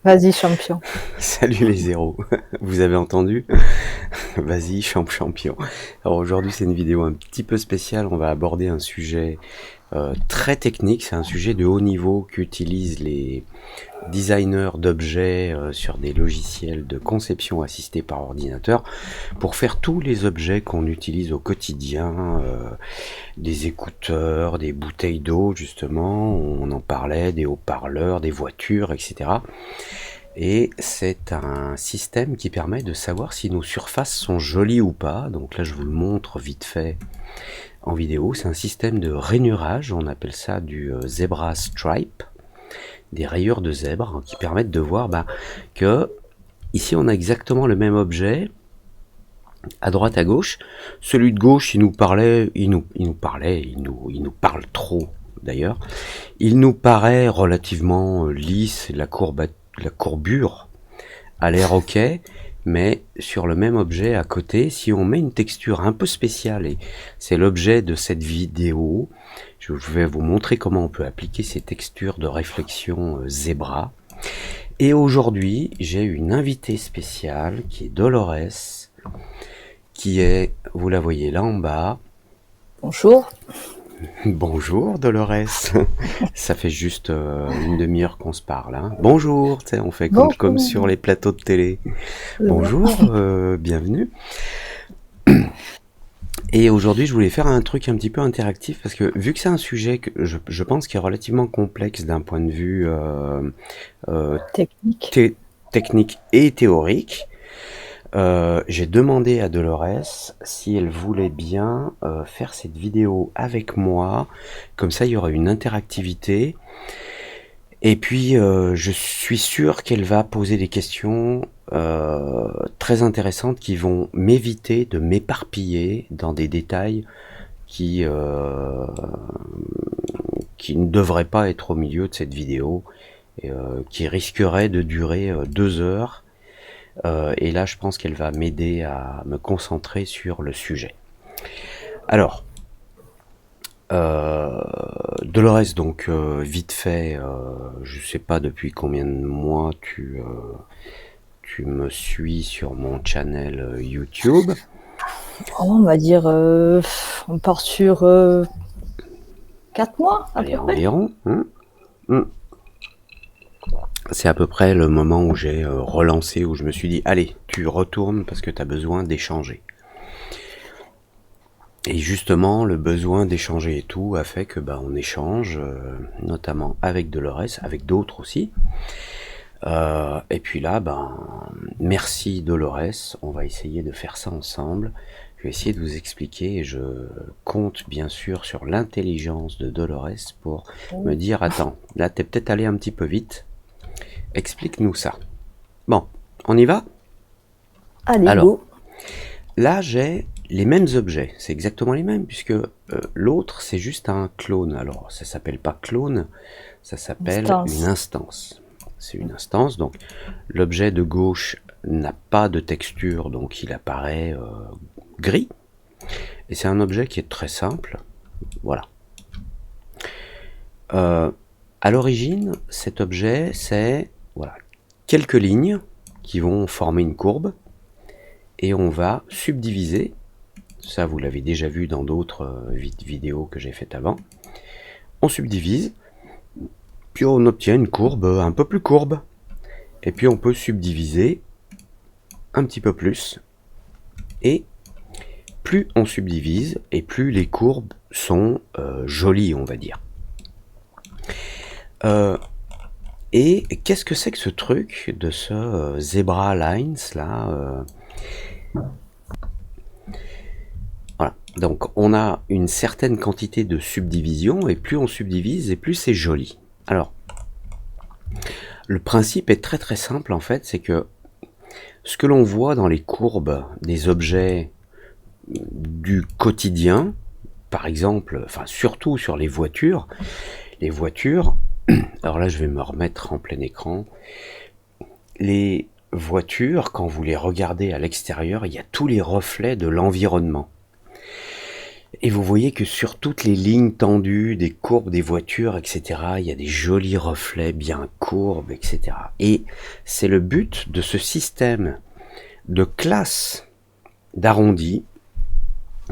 Vas-y, champion. Salut les zéros, vous avez entendu? Vas-y, champion. Alors aujourd'hui c'est une vidéo un petit peu spéciale, on va aborder un sujet très technique, c'est un sujet de haut niveau qu'utilisent les designers d'objets sur des logiciels de conception assistée par ordinateur pour faire tous les objets qu'on utilise au quotidien, des écouteurs, des bouteilles d'eau justement, on en parlait, des haut-parleurs, des voitures, etc. Et c'est un système qui permet de savoir si nos surfaces sont jolies ou pas. Donc là, je vous le montre vite fait en vidéo. C'est un système de rainurage, on appelle ça du zebra stripe, des rayures de zèbre qui permettent de voir que ici on a exactement le même objet, à droite, à gauche. Celui de gauche, il nous parle trop d'ailleurs. Il nous paraît relativement lisse, la courbure a l'air ok, mais sur le même objet à côté, si on met une texture un peu spéciale, et c'est l'objet de cette vidéo, je vais vous montrer comment on peut appliquer ces textures de réflexion zébra. Et aujourd'hui, j'ai une invitée spéciale qui est Dolores, qui est, vous la voyez là en bas. Bonjour. Bonjour Dolores, ça fait juste une demi-heure qu'on se parle. Hein. Bonjour, on fait comme Bonjour. sur les plateaux de télé. Ouais. Bonjour, bienvenue. Et aujourd'hui, je voulais faire un truc un petit peu interactif parce que vu que c'est un sujet que je pense qui est relativement complexe d'un point de vue Technique. thé- technique et théorique, j'ai demandé à Dolores si elle voulait bien faire cette vidéo avec moi. Comme ça, il y aura une interactivité. Et puis, je suis sûr qu'elle va poser des questions très intéressantes qui vont m'éviter de m'éparpiller dans des détails qui, euh, qui ne devraient pas être au milieu de cette vidéo, et qui risqueraient de durer 2 heures. Et là, je pense qu'elle va m'aider à me concentrer sur le sujet. Alors, Dolores, donc vite fait, je sais pas depuis combien de mois tu me suis sur mon channel YouTube. On va dire, on part sur 4 mois à Allez, peu près. environ. C'est à peu près le moment où j'ai relancé, où je me suis dit, allez, tu retournes parce que tu as besoin d'échanger. Et justement, le besoin d'échanger et tout a fait que on échange, notamment avec Dolores, avec d'autres aussi. Et puis là, merci Dolores, on va essayer de faire ça ensemble. Je vais essayer de vous expliquer et je compte bien sûr sur l'intelligence de Dolores pour me dire, attends, là t'es peut-être allé un petit peu vite, explique-nous ça. Bon, on y va? Allez, Alors, go. là j'ai les mêmes objets, c'est exactement les mêmes, puisque l'autre c'est juste un clone. Alors ça s'appelle pas clone, ça s'appelle une Distance. instance. C'est une instance, donc l'objet de gauche n'a pas de texture, donc il apparaît gris. Et c'est un objet qui est très simple. Voilà. À l'origine, cet objet, c'est voilà, quelques lignes qui vont former une courbe, et on va subdiviser. Ça, vous l'avez déjà vu dans d'autres vidéos que j'ai faites avant. On subdivise, puis on obtient une courbe un peu plus courbe. Et puis on peut subdiviser un petit peu plus. Et plus on subdivise, et plus les courbes sont jolies, on va dire. Et qu'est-ce que c'est que ce truc de ce Zebra Lines là Voilà. Donc on a une certaine quantité de subdivision, et plus on subdivise, et plus c'est joli. Alors, le principe est très très simple en fait, c'est que ce que l'on voit dans les courbes des objets du quotidien, par exemple, enfin surtout sur les voitures, alors là je vais me remettre en plein écran, les voitures, quand vous les regardez à l'extérieur, il y a tous les reflets de l'environnement. Et vous voyez que sur toutes les lignes tendues, des courbes des voitures, etc., il y a des jolis reflets bien courbes, etc. Et c'est le but de ce système de classes d'arrondis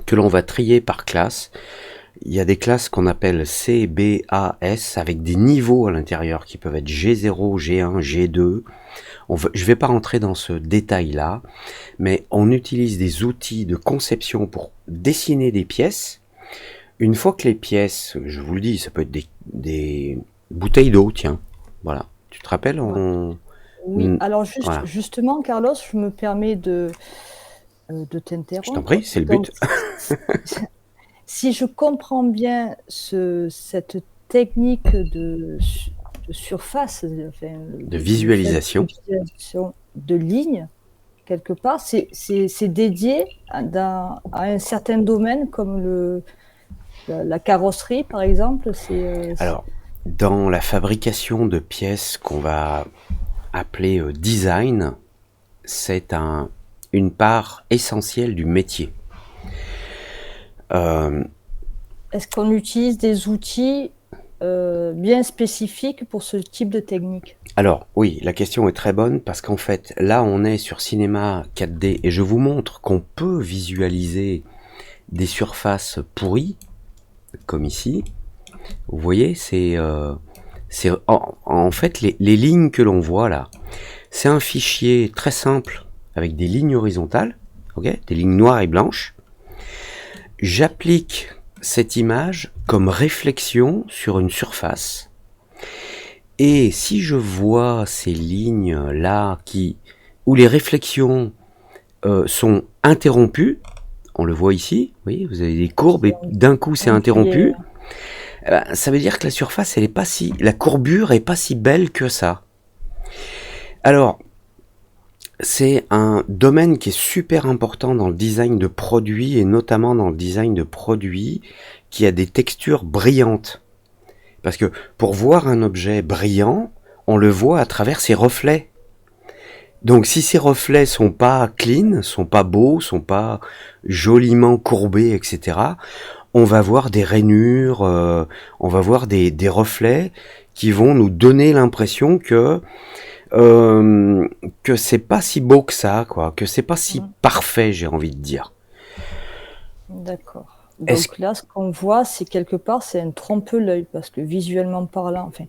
que l'on va trier par classe. Il y a des classes qu'on appelle C, B, A, S avec des niveaux à l'intérieur qui peuvent être G0, G1, G2. Je ne vais pas rentrer dans ce détail-là, mais on utilise des outils de conception pour dessiner des pièces. Une fois que les pièces, je vous le dis, ça peut être des bouteilles d'eau, tiens, voilà. Tu te rappelles Oui, alors voilà. justement, Carlos, je me permets de Je t'en t'interrompre. prie, c'est le Donc, but. si je comprends bien cette technique de surface, enfin, De le fait de visualisation. visualisation de lignes, quelque part, c'est dédié à un certain domaine comme la carrosserie, par exemple. Alors, dans la fabrication de pièces qu'on va appeler design, c'est une part essentielle du métier. Est-ce qu'on utilise des outils bien spécifiques pour ce type de technique? Alors, oui, la question est très bonne parce qu'en fait, là, on est sur cinéma 4D et je vous montre qu'on peut visualiser des surfaces pourries, comme ici. Vous voyez, c'est en fait les lignes que l'on voit là. C'est un fichier très simple avec des lignes horizontales, ok, des lignes noires et blanches. J'applique cette image comme réflexion sur une surface. Et si je vois ces lignes là où les réflexions sont interrompues, on le voit ici, vous voyez, vous avez des courbes et d'un coup c'est interrompu. Ça veut dire que la surface, la courbure est pas si belle que ça. Alors, c'est un domaine qui est super important dans le design de produits et notamment dans le design de produits qui a des textures brillantes. Parce que pour voir un objet brillant, on le voit à travers ses reflets. Donc si ces reflets sont pas clean, sont pas beaux, sont pas joliment courbés, etc., on va voir des rainures, on va voir des reflets qui vont nous donner l'impression que c'est pas si beau que ça, quoi, que c'est pas si parfait, j'ai envie de dire. D'accord. Donc là, ce qu'on voit, c'est quelque part, c'est un trompe-l'œil, parce que visuellement parlant, enfin,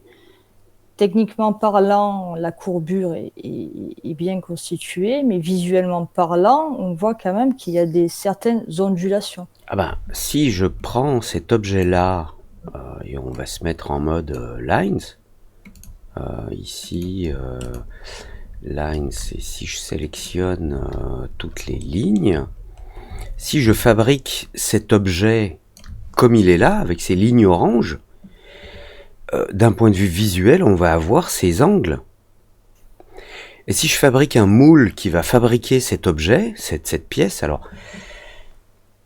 techniquement parlant, la courbure est bien constituée, mais visuellement parlant, on voit quand même qu'il y a certaines ondulations. Ah ben, si je prends cet objet-là, et on va se mettre en mode lines, ici, lines, et si je sélectionne toutes les lignes, si je fabrique cet objet comme il est là, avec ces lignes oranges, d'un point de vue visuel, on va avoir ces angles. Et si je fabrique un moule qui va fabriquer cet objet, cette pièce, alors,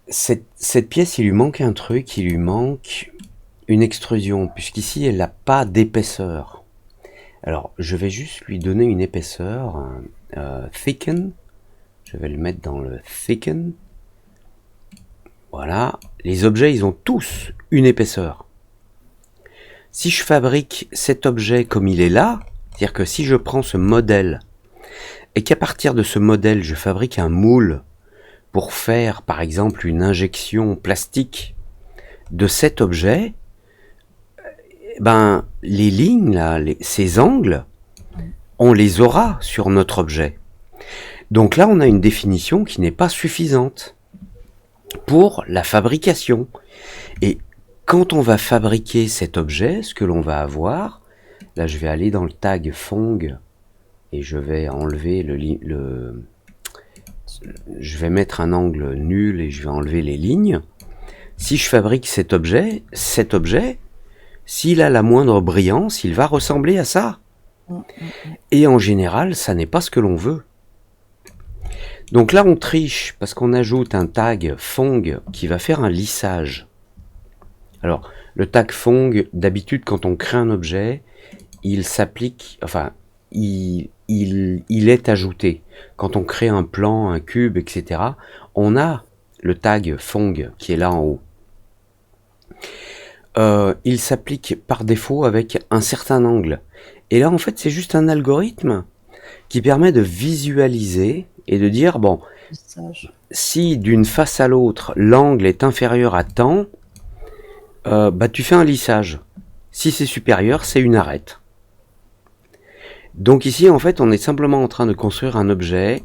cette pièce, il lui manque un truc, il lui manque une extrusion, puisqu'ici, elle n'a pas d'épaisseur. Alors, je vais juste lui donner une épaisseur, thicken, je vais le mettre dans le thicken. Voilà, les objets, ils ont tous une épaisseur. Si je fabrique cet objet comme il est là, c'est-à-dire que si je prends ce modèle et qu'à partir de ce modèle, je fabrique un moule pour faire, par exemple, une injection plastique de cet objet, ben, les lignes, là, ces angles, on les aura sur notre objet. Donc là, on a une définition qui n'est pas suffisante pour la fabrication. Et quand on va fabriquer cet objet, ce que l'on va avoir, là je vais aller dans le tag Fong et je vais enlever je vais mettre un angle nul et je vais enlever les lignes. Si je fabrique cet objet, s'il a la moindre brillance, il va ressembler à ça. Et en général, ça n'est pas ce que l'on veut. Donc là, on triche parce qu'on ajoute un tag Fong qui va faire un lissage. Alors, le tag Fong, d'habitude, quand on crée un objet, il s'applique, enfin, il est ajouté. Quand on crée un plan, un cube, etc., on a le tag Fong qui est là en haut. Il s'applique par défaut avec un certain angle. Et là, en fait, c'est juste un algorithme qui permet de visualiser et de dire, bon, si d'une face à l'autre, l'angle est inférieur à tant, bah, tu fais un lissage. Si c'est supérieur, c'est une arête. Donc ici, en fait, on est simplement en train de construire un objet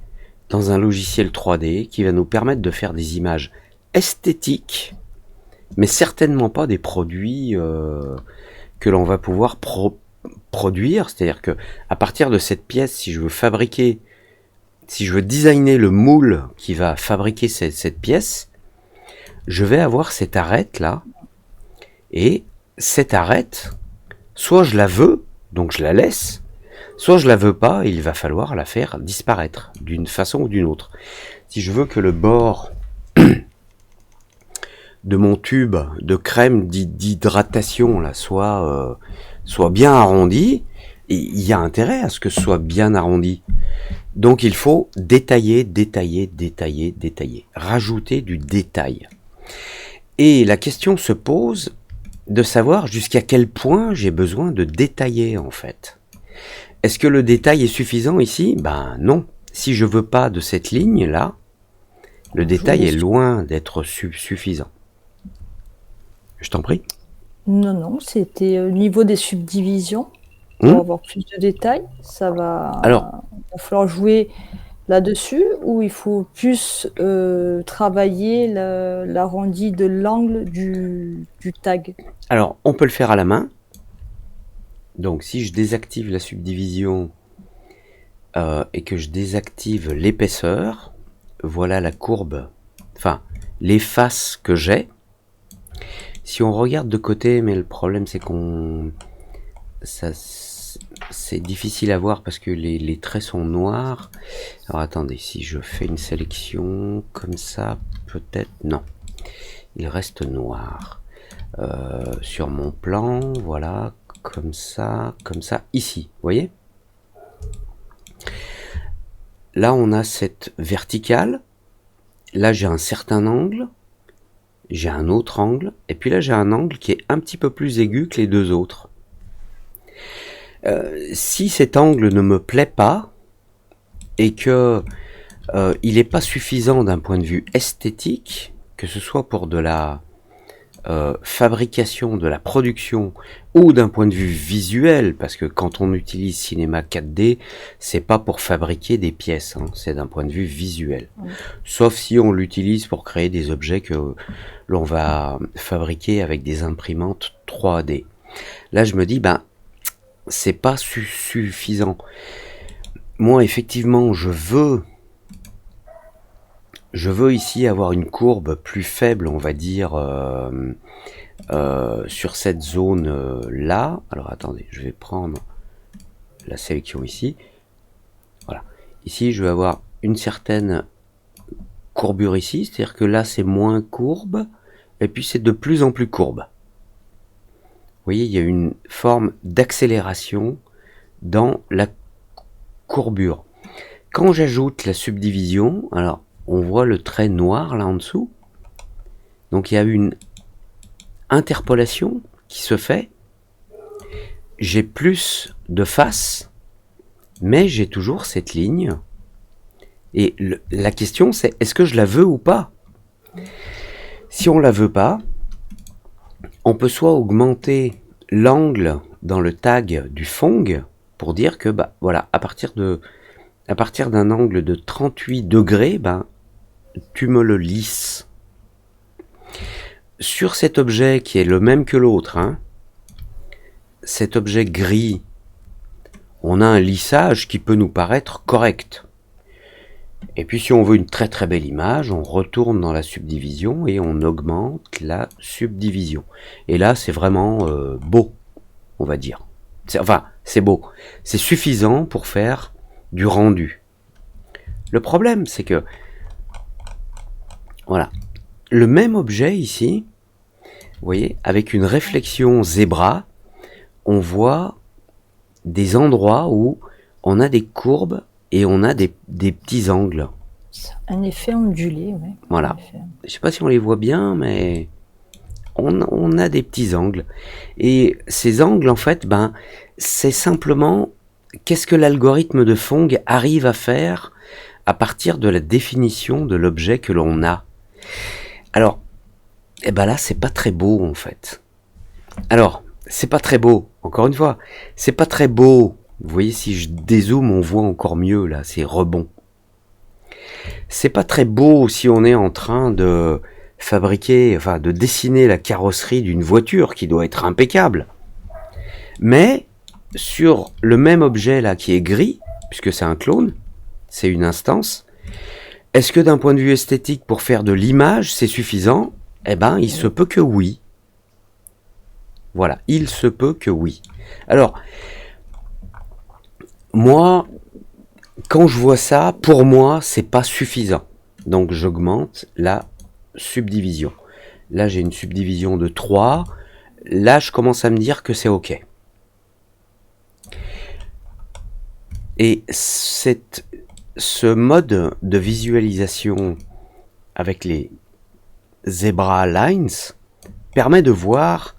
dans un logiciel 3D qui va nous permettre de faire des images esthétiques, mais certainement pas des produits que l'on va pouvoir produire. C'est-à-dire que à partir de cette pièce, si je veux designer le moule qui va fabriquer cette pièce, je vais avoir cette arête là, et cette arête, soit je la veux, donc je la laisse, soit je la veux pas, et il va falloir la faire disparaître d'une façon ou d'une autre. Si je veux que le bord de mon tube de crème d'hydratation là soit bien arrondi, et il y a intérêt à ce que ce soit bien arrondi. Donc il faut détailler, rajouter du détail. Et la question se pose de savoir jusqu'à quel point j'ai besoin de détailler en fait. Est-ce que le détail est suffisant ici? Ben non. Si je veux pas de cette ligne là, le détail est loin d'être suffisant. Je t'en prie. Non, c'était au niveau des subdivisions. Pour avoir plus de détails, ça va, il va falloir jouer là-dessus, ou il faut plus travailler l'arrondi de l'angle du tag? Alors, on peut le faire à la main. Donc, si je désactive la subdivision et que je désactive l'épaisseur, voilà la courbe, enfin, les faces que j'ai. Si on regarde de côté, mais le problème c'est c'est difficile à voir parce que les traits sont noirs. Alors attendez, si je fais une sélection comme ça, peut-être, non, il reste noir. Sur mon plan, voilà, comme ça, ici, vous voyez? Là on a cette verticale, là j'ai un certain angle, j'ai un autre angle, et puis là j'ai un angle qui est un petit peu plus aigu que les deux autres. Si cet angle ne me plaît pas et que il n'est pas suffisant d'un point de vue esthétique, que ce soit pour de la fabrication, de la production, ou d'un point de vue visuel, parce que quand on utilise cinéma 4D, c'est pas pour fabriquer des pièces, hein, c'est d'un point de vue visuel. Sauf si on l'utilise pour créer des objets que l'on va fabriquer avec des imprimantes 3D. Là je me dis, ben c'est pas suffisant. Moi effectivement je veux ici avoir une courbe plus faible, on va dire, sur cette zone là. Alors attendez, je vais prendre la sélection ici. Voilà. Ici je vais avoir une certaine courbure ici, c'est-à-dire que là c'est moins courbe, et puis c'est de plus en plus courbe. Vous voyez, il y a une forme d'accélération dans la courbure. Quand j'ajoute la subdivision, alors on voit le trait noir là en dessous. Donc il y a une interpolation qui se fait. J'ai plus de faces, mais j'ai toujours cette ligne. Et la question c'est, est-ce que je la veux ou pas? Si on la veut pas, on peut soit augmenter l'angle dans le tag du Phong pour dire que bah voilà, à partir d'un angle de 38 degrés, ben tu me le lisses. Sur cet objet qui est le même que l'autre, hein, cet objet gris, on a un lissage qui peut nous paraître correct. Et puis si on veut une très très belle image, on retourne dans la subdivision et on augmente la subdivision. Et là c'est vraiment beau, on va dire. Enfin, c'est beau. C'est suffisant pour faire du rendu. Le problème c'est que, voilà, le même objet ici, vous voyez, avec une réflexion zébra, on voit des endroits où on a des courbes et on a des petits angles. Un effet ondulé, oui. Voilà. Je sais pas si on les voit bien, mais on a des petits angles. Et ces angles, en fait, ben, c'est simplement qu'est-ce que l'algorithme de Phong arrive à faire à partir de la définition de l'objet que l'on a. Alors, eh ben là, c'est pas très beau, en fait. Alors, c'est pas très beau, encore une fois, c'est pas très beau. Vous voyez, si je dézoome, on voit encore mieux, là, c'est rebond. C'est pas très beau si on est en train de fabriquer, enfin, de dessiner la carrosserie d'une voiture qui doit être impeccable. Mais, sur le même objet, là, qui est gris, puisque c'est un clone, c'est une instance, est-ce que d'un point de vue esthétique, pour faire de l'image, c'est suffisant? Eh ben, il se peut que oui. Voilà, il se peut que oui. Alors, moi, quand je vois ça, pour moi, c'est pas suffisant. Donc, j'augmente la subdivision. Là, j'ai une subdivision de 3. Là, je commence à me dire que c'est OK. Et ce mode de visualisation avec les zebra lines permet de voir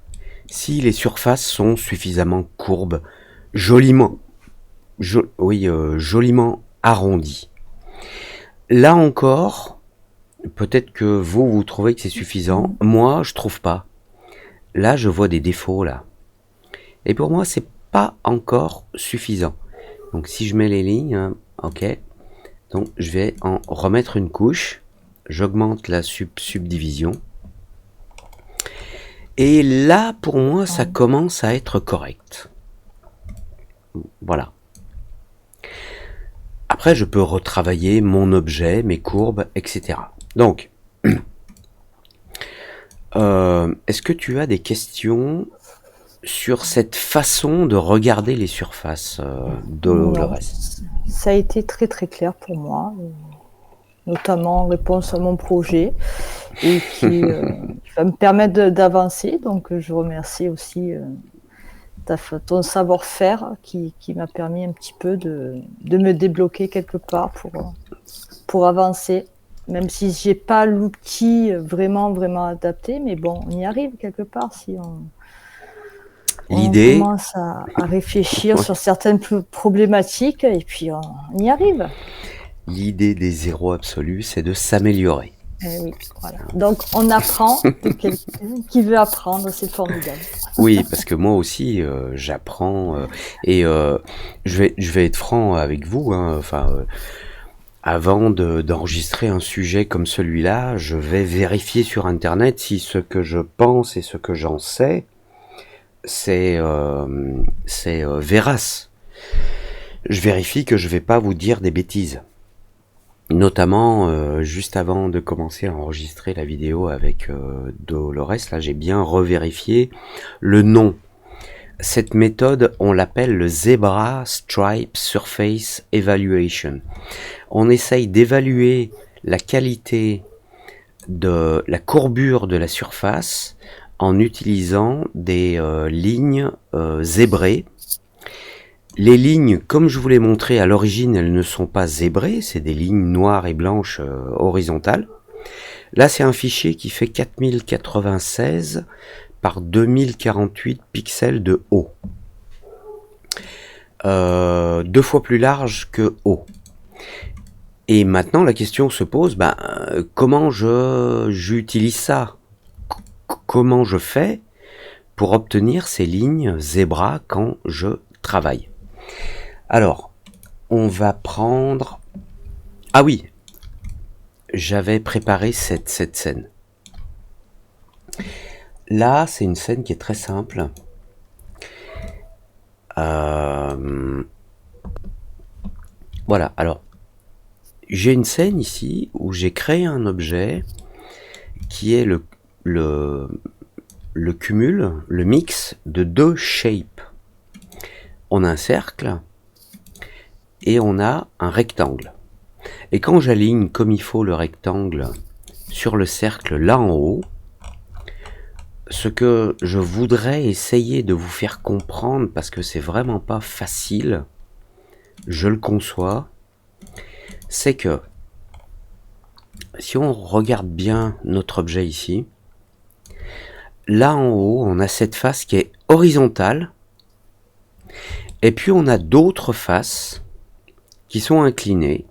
si les surfaces sont suffisamment courbes, joliment arrondies. Là encore, peut-être que vous trouvez que c'est suffisant. Moi, je trouve pas. Là, je vois des défauts, là. Et pour moi, c'est pas encore suffisant. Donc, si je mets les lignes, hein, OK. Donc, je vais en remettre une couche. J'augmente la subdivision. Et là, pour moi, ça commence à être correct. Voilà. Après, je peux retravailler mon objet, mes courbes, etc. Donc, est-ce que tu as des questions sur cette façon de regarder les surfaces, Dolores? Ça a été très très clair pour moi, notamment en réponse à mon projet, et qui va me permettre d'avancer. Donc, je remercie aussi ton savoir-faire qui m'a permis un petit peu de me débloquer quelque part pour avancer, même si j'ai pas l'outil vraiment adapté, mais bon, on y arrive quelque part si on commence à réfléchir sur certaines problématiques, et puis on y arrive. L'idée des zéros absolus, c'est de s'améliorer. Oui, voilà. Donc on apprend de quelqu'un qui veut apprendre, c'est formidable. Oui, parce que moi aussi, j'apprends, et je vais être franc avec vous, hein, enfin, avant d'enregistrer un sujet comme celui-là, je vais vérifier sur Internet si ce que je pense et ce que j'en sais, c'est vérace. Je vérifie que je vais pas vous dire des bêtises. Notamment, juste avant de commencer à enregistrer la vidéo avec Dolores, là j'ai bien revérifié le nom. Cette méthode, on l'appelle le Zebra Stripe Surface Evaluation. On essaye d'évaluer la qualité de la courbure de la surface en utilisant des lignes zébrées. Les lignes, comme je vous l'ai montré à l'origine, elles ne sont pas zébrées, c'est des lignes noires et blanches horizontales. Là, c'est un fichier qui fait 4096 par 2048 pixels de haut. 2 fois plus large que haut. Et maintenant, la question se pose, comment j'utilise ça? Comment je fais pour obtenir ces lignes zébra quand je travaille? Alors, on va prendre... Ah oui, j'avais préparé cette scène. Là, c'est une scène qui est très simple. Voilà, alors, j'ai une scène ici où j'ai créé un objet qui est le cumul, le mix de 2 shapes. On a un cercle et on a un rectangle. Et quand j'aligne comme il faut le rectangle sur le cercle là en haut, ce que je voudrais essayer de vous faire comprendre, parce que c'est vraiment pas facile, je le conçois, c'est que si on regarde bien notre objet ici, là en haut, on a cette face qui est horizontale, et puis on a d'autres faces qui sont inclinées,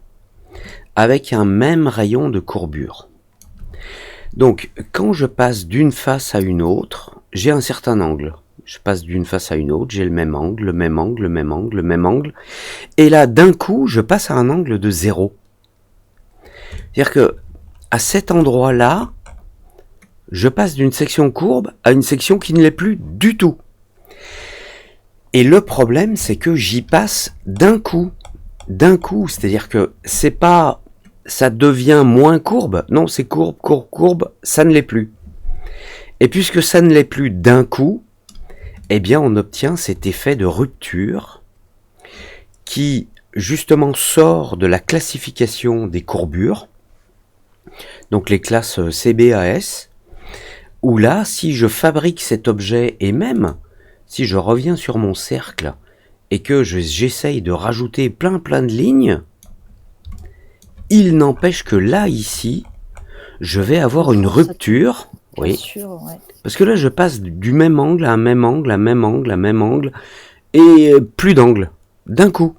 avec un même rayon de courbure. Donc, quand je passe d'une face à une autre, j'ai un certain angle. Je passe d'une face à une autre, j'ai le même angle, le même angle, le même angle, le même angle. Et là, d'un coup, je passe à un angle de 0. C'est-à-dire que, à cet endroit-là, je passe d'une section courbe à une section qui ne l'est plus du tout. Et le problème, c'est que j'y passe d'un coup. D'un coup, c'est-à-dire que c'est pas... ça devient moins courbe. Non, c'est courbe, courbe, courbe, ça ne l'est plus. Et puisque ça ne l'est plus d'un coup, eh bien on obtient cet effet de rupture qui justement sort de la classification des courbures, donc les classes CBAS, où là, si je fabrique cet objet, et même si je reviens sur mon cercle et que j'essaye de rajouter plein de lignes, il n'empêche que là, ici, je vais avoir une rupture. Oui. Ouais. Parce que là, je passe du même angle à un même angle, à un même angle, à un même angle, et plus d'angle, d'un coup.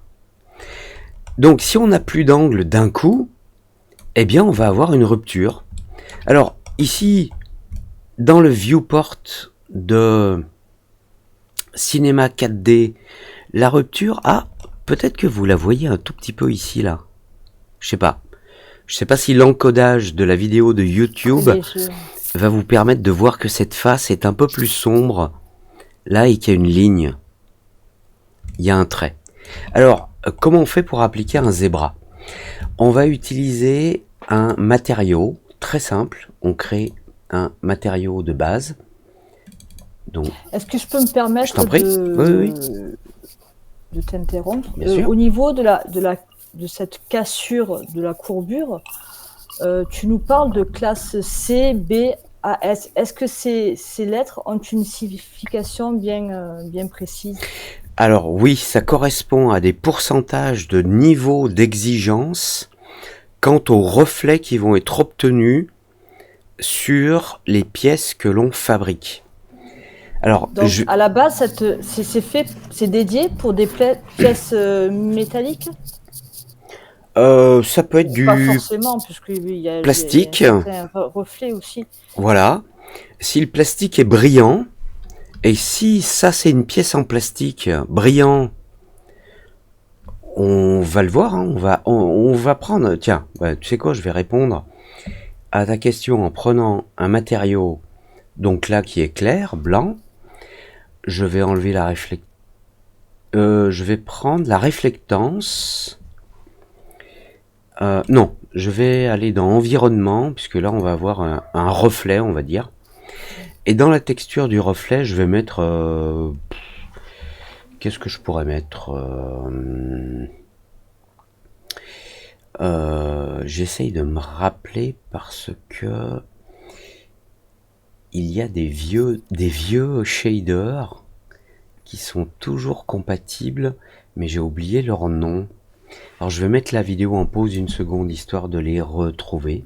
Donc, si on n'a plus d'angle d'un coup, eh bien, on va avoir une rupture. Alors, ici, dans le viewport de Cinema 4D, la rupture, peut-être que vous la voyez un tout petit peu ici, là. Je sais pas. Je sais pas si l'encodage de la vidéo de YouTube va vous permettre de voir que cette face est un peu plus sombre, là, et qu'il y a une ligne. Il y a un trait. Alors, comment on fait pour appliquer un zébra? On va utiliser un matériau très simple. On crée un matériau de base. Donc, est-ce que je peux me permettre de t'interrompre? Au niveau de cette cassure de la courbure, tu nous parles de classe C, B, A, S. Est-ce que ces lettres ont une signification bien précise? Alors oui, ça correspond à des pourcentages de niveau d'exigence quant aux reflets qui vont être obtenus sur les pièces que l'on fabrique. Alors, donc, à la base, c'est dédié pour des pièces métalliques? Ça peut être pas forcément, puisqu'il y a plastique. Un reflet aussi. Voilà. Si le plastique est brillant, et si ça c'est une pièce en plastique brillant, on va le voir, hein, on va prendre... Tiens, tu sais quoi, je vais répondre à ta question en prenant un matériau, donc là qui est clair, blanc. Je vais enlever la je vais prendre la réflectance. Non, je vais aller dans environnement, puisque là on va avoir un reflet, on va dire. Et dans la texture du reflet, je vais mettre... qu'est-ce que je pourrais mettre? J'essaye de me rappeler parce que il y a des vieux shaders qui sont toujours compatibles, mais j'ai oublié leur nom. Alors je vais mettre la vidéo en pause une seconde histoire de les retrouver.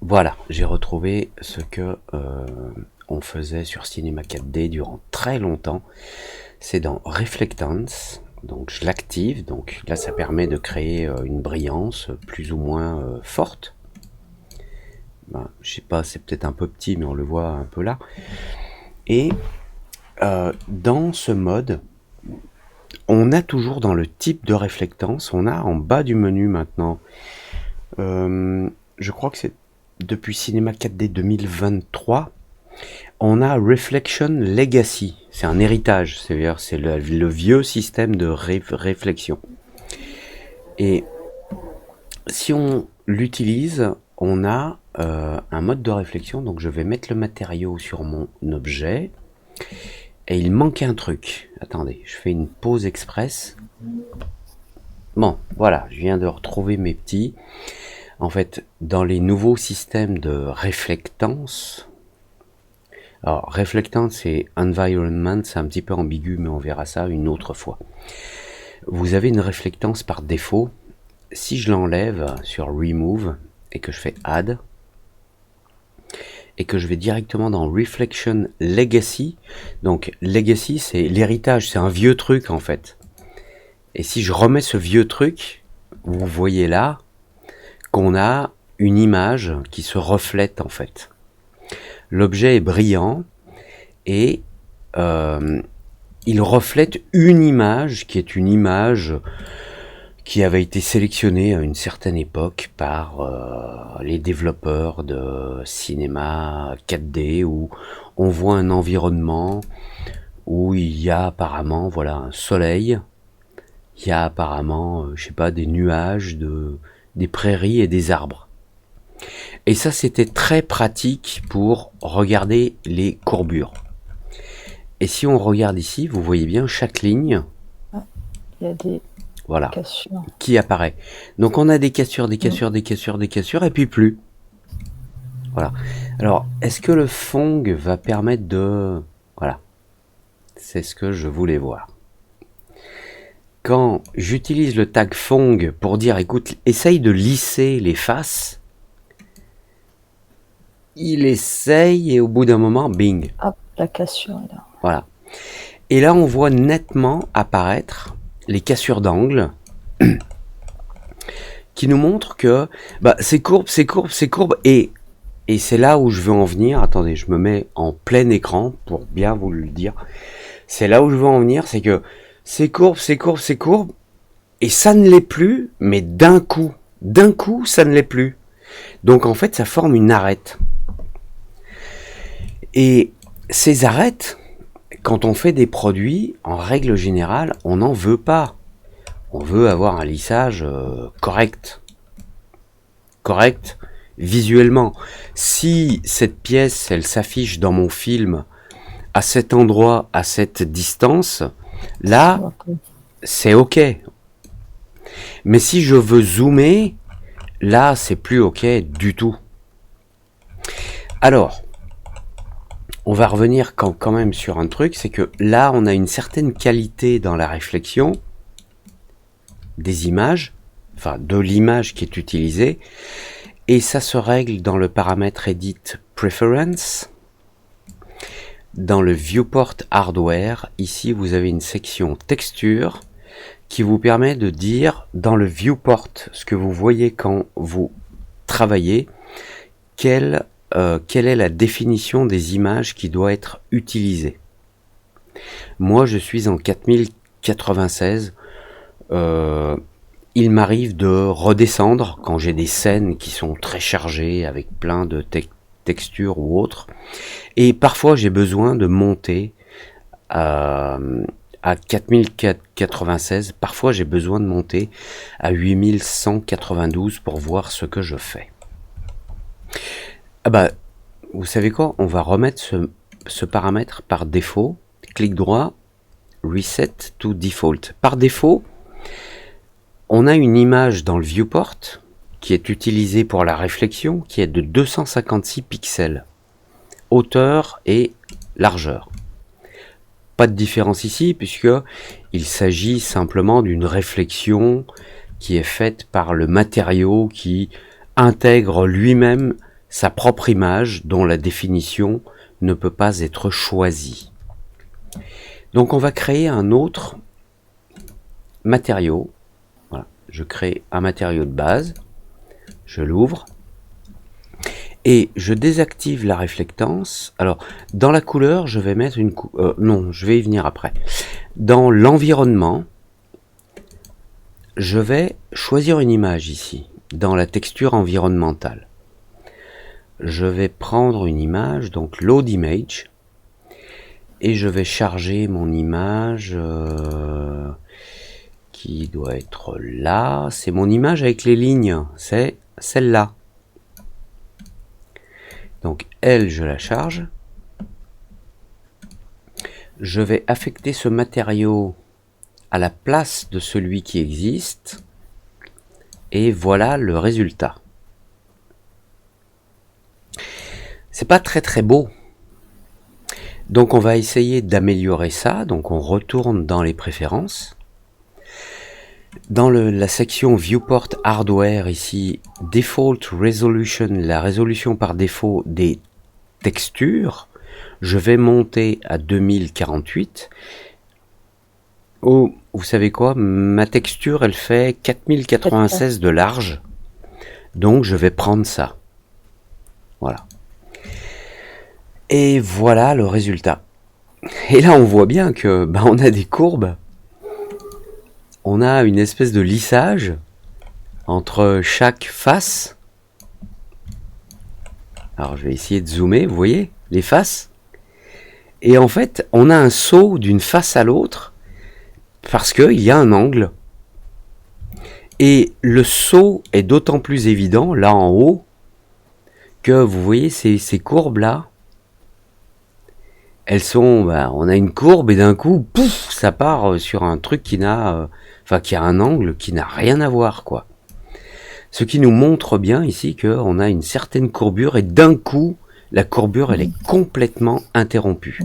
Voilà, j'ai retrouvé ce que on faisait sur Cinema 4D durant très longtemps. C'est dans Reflectance, donc je l'active, donc là ça permet de créer une brillance plus ou moins forte. Ben, je sais pas, c'est peut-être un peu petit, mais on le voit un peu là. Et dans ce mode, on a toujours dans le type de réflectance, on a en bas du menu maintenant, je crois que c'est depuis Cinema 4D 2023, on a Reflection Legacy. C'est un héritage, c'est-à-dire c'est le vieux système de réflexion. Et si on l'utilise, on a un mode de réflexion. Donc je vais mettre le matériau sur mon objet. Et il manque un truc. Attendez, je fais une pause express. Bon, voilà, je viens de retrouver mes petits. En fait, dans les nouveaux systèmes de réflectance, alors réflectance et environment, c'est un petit peu ambigu, mais on verra ça une autre fois. Vous avez une réflectance par défaut. Si je l'enlève sur Remove et que je fais Add, et que je vais directement dans Reflection Legacy. Donc Legacy, c'est l'héritage, c'est un vieux truc en fait. Et si je remets ce vieux truc, vous voyez là qu'on a une image qui se reflète en fait. L'objet est brillant et il reflète une image qui est une image qui avait été sélectionnée à une certaine époque par les développeurs de cinéma 4D où on voit un environnement où il y a apparemment voilà un soleil, il y a apparemment je sais pas des nuages, des prairies et des arbres. Et ça c'était très pratique pour regarder les courbures. Et si on regarde ici, vous voyez bien chaque ligne. Il y a des voilà, cassures qui apparaît. Donc on a des cassures, des cassures, des cassures, des cassures, et puis plus. Voilà. Alors, est-ce que le Phong va permettre de... Voilà. C'est ce que je voulais voir. Quand j'utilise le tag Phong pour dire, écoute, essaye de lisser les faces, il essaye et au bout d'un moment, bing. Hop, la cassure est là. Voilà. Et là, on voit nettement apparaître les cassures d'angle qui nous montrent que c'est courbe, c'est courbe, c'est courbe. Et c'est là où je veux en venir. Attendez, je me mets en plein écran pour bien vous le dire. C'est là où je veux en venir, c'est que c'est courbe, c'est courbe, c'est courbe. Et ça ne l'est plus, mais d'un coup, ça ne l'est plus. Donc en fait, ça forme une arête. Et ces arêtes, quand on fait des produits, en règle générale, on n'en veut pas. On veut avoir un lissage correct. Correct visuellement. Si cette pièce, elle s'affiche dans mon film à cet endroit, à cette distance, là, c'est OK. Mais si je veux zoomer, là, c'est plus OK du tout. Alors, on va revenir quand même sur un truc, c'est que là, on a une certaine qualité dans la réflexion des images, enfin de l'image qui est utilisée, et ça se règle dans le paramètre Edit Preference. Dans le Viewport Hardware, ici vous avez une section texture qui vous permet de dire dans le viewport ce que vous voyez quand vous travaillez, quelle est la définition des images qui doit être utilisée. Moi je suis en 4096, il m'arrive de redescendre quand j'ai des scènes qui sont très chargées avec plein de textures ou autres, et parfois j'ai besoin de monter à 4096, parfois j'ai besoin de monter à 8192 pour voir ce que je fais. Vous savez quoi, on va remettre ce paramètre par défaut, clic droit, Reset to Default. Par défaut, on a une image dans le viewport qui est utilisée pour la réflexion, qui est de 256 pixels, hauteur et largeur. Pas de différence ici, puisque il s'agit simplement d'une réflexion qui est faite par le matériau qui intègre lui-même sa propre image dont la définition ne peut pas être choisie. Donc on va créer un autre matériau. Voilà, je crée un matériau de base, je l'ouvre et je désactive la réflectance. Alors dans la couleur, je vais mettre une non, je vais y venir après. Dans l'environnement, je vais choisir une image ici, dans la texture environnementale. Je vais prendre une image, donc Load Image, et je vais charger mon image qui doit être là. C'est mon image avec les lignes, c'est celle-là. Donc elle, je la charge. Je vais affecter ce matériau à la place de celui qui existe, et voilà le résultat. C'est pas très beau. Donc on va essayer d'améliorer ça. Donc on retourne dans les préférences. Dans la section Viewport Hardware ici, Default Resolution, la résolution par défaut des texture, je vais monter à 2048. Oh, vous savez quoi? Ma texture, elle fait 4096 de large. Donc, je vais prendre ça. Voilà. Et voilà le résultat. Et là, on voit bien que on a des courbes. On a une espèce de lissage entre chaque face. Alors, je vais essayer de zoomer, vous voyez, les faces. Et en fait, on a un saut d'une face à l'autre parce qu'il y a un angle. Et le saut est d'autant plus évident, là en haut, que vous voyez ces courbes-là, elles sont, on a une courbe et d'un coup, pouf, ça part sur un truc qui a un angle qui n'a rien à voir, quoi. Ce qui nous montre bien ici qu'on a une certaine courbure et d'un coup, la courbure, elle est complètement interrompue.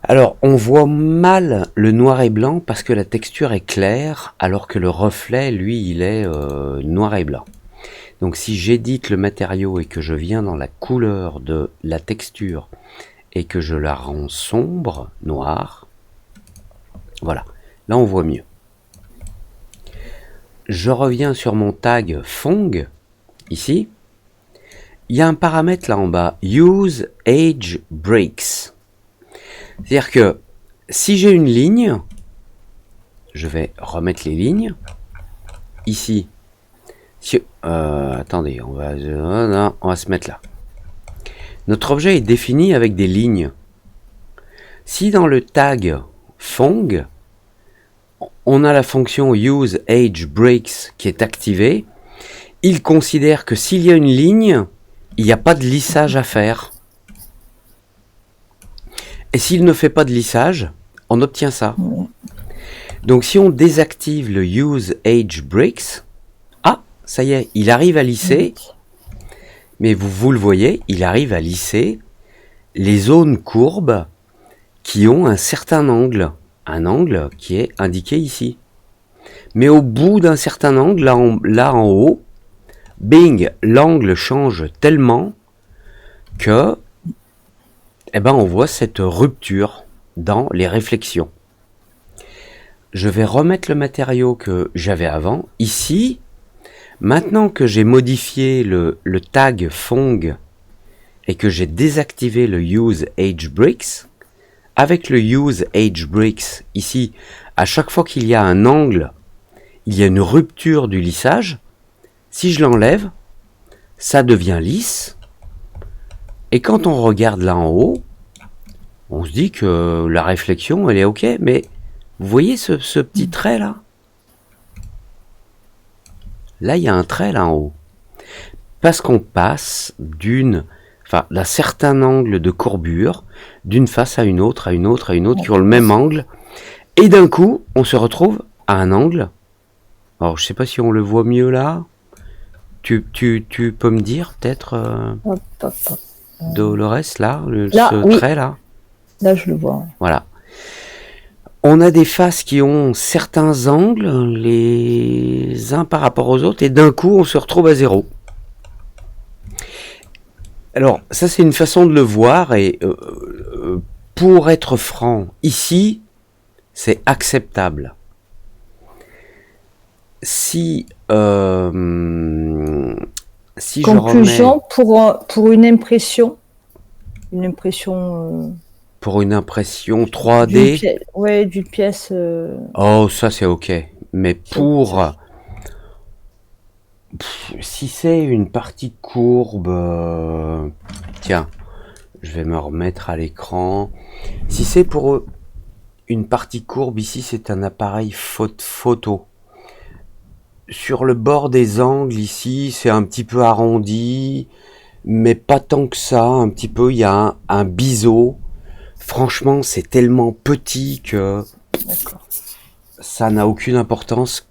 Alors, on voit mal le noir et blanc parce que la texture est claire, alors que le reflet, lui, il est noir et blanc. Donc, si j'édite le matériau et que je viens dans la couleur de la texture et que je la rends sombre, noire, voilà, là, on voit mieux. Je reviens sur mon tag Fong, ici. Il y a un paramètre là en bas, Use Age Breaks. C'est-à-dire que si j'ai une ligne, je vais remettre les lignes. Ici, attendez, on va se mettre là. Notre objet est défini avec des lignes. Si dans le tag Fong, on a la fonction Use Age Breaks qui est activée, il considère que s'il y a une ligne, il n'y a pas de lissage à faire. Et s'il ne fait pas de lissage, on obtient ça. Donc si on désactive le Use Age Breaks, ça y est, il arrive à lisser, mais vous le voyez, il arrive à lisser les zones courbes qui ont un certain angle. Un angle qui est indiqué ici. Mais au bout d'un certain angle, là en haut, bing, l'angle change tellement que on voit cette rupture dans les réflexions. Je vais remettre le matériau que j'avais avant. Ici, maintenant que j'ai modifié le tag Fong et que j'ai désactivé le Use Age Breaks, avec le Use Age Breaks, ici, à chaque fois qu'il y a un angle, il y a une rupture du lissage. Si je l'enlève, ça devient lisse. Et quand on regarde là en haut, on se dit que la réflexion, elle est ok, mais vous voyez ce petit trait là? Là, il y a un trait là en haut. Parce qu'on passe d'un certain angle de courbure, d'une face à une autre, qui ont le même angle. Et d'un coup, on se retrouve à un angle. Alors, je sais pas si on le voit mieux là. Tu peux me dire peut-être, Dolores, là, ce trait là? Là, je le vois. Voilà. On a des faces qui ont certains angles, les uns par rapport aux autres, et d'un coup, on se retrouve à zéro. Alors, ça, c'est une façon de le voir, et pour être franc, ici, c'est acceptable. Si Conclusion, je remets... pour une impression pour une impression 3D, d'une pièce. Oh, ça c'est ok. Mais si c'est une partie courbe, tiens, je vais me remettre à l'écran. Si c'est pour une partie courbe, ici c'est un appareil photo. Sur le bord des angles, ici, c'est un petit peu arrondi, mais pas tant que ça. Un petit peu, il y a un biseau. Franchement, c'est tellement petit que ça n'a aucune importance.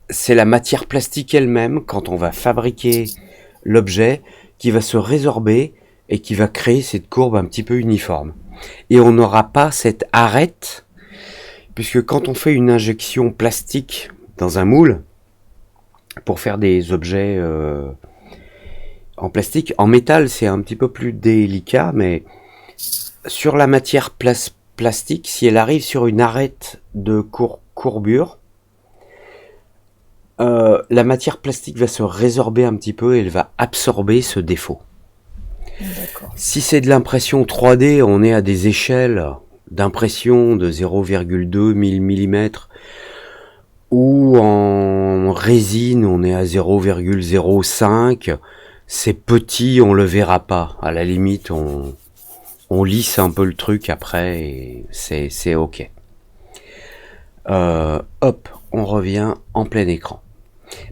C'est la matière plastique elle-même, quand on va fabriquer l'objet, qui va se résorber et qui va créer cette courbe un petit peu uniforme. Et on n'aura pas cette arête, puisque quand on fait une injection plastique dans un moule, pour faire des objets en plastique. En métal, c'est un petit peu plus délicat, mais sur la matière plastique, si elle arrive sur une arête de courbure, la matière plastique va se résorber un petit peu et elle va absorber ce défaut. Si c'est de l'impression 3D, on est à des échelles d'impression de 0,2 mm, ou en résine, on est à 0,05. C'est petit, on le verra pas. À la limite, on lisse un peu le truc après et c'est ok. Hop, on revient en plein écran.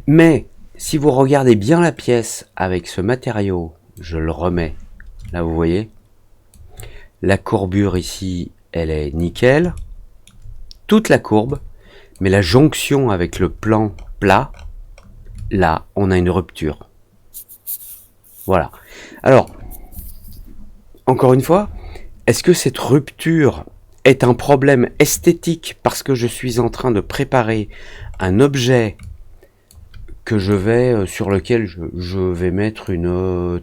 Mais si vous regardez bien la pièce avec ce matériau, je le remets. Là, vous voyez, la courbure ici, elle est nickel. Toute la courbe, mais la jonction avec le plan plat, là, on a une rupture. Voilà. Alors, encore une fois, est-ce que cette rupture est un problème esthétique parce que je suis en train de préparer un objet que je vais, sur lequel je vais mettre une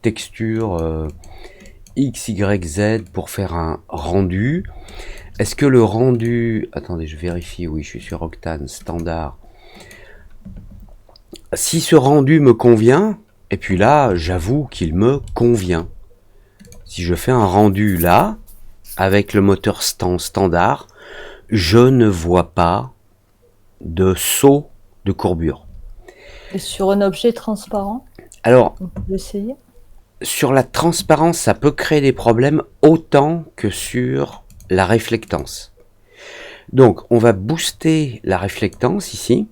texture X, Y, Z pour faire un rendu? Est-ce que le rendu... Attendez, je vérifie, oui, je suis sur Octane, standard. Si ce rendu me convient, et puis là, j'avoue qu'il me convient. Si je fais un rendu là, avec le moteur standard, je ne vois pas de saut de courbure. Et sur un objet transparent, alors, on peut essayer. Sur la transparence, ça peut créer des problèmes autant que sur la réflectance. Donc, on va booster la réflectance ici.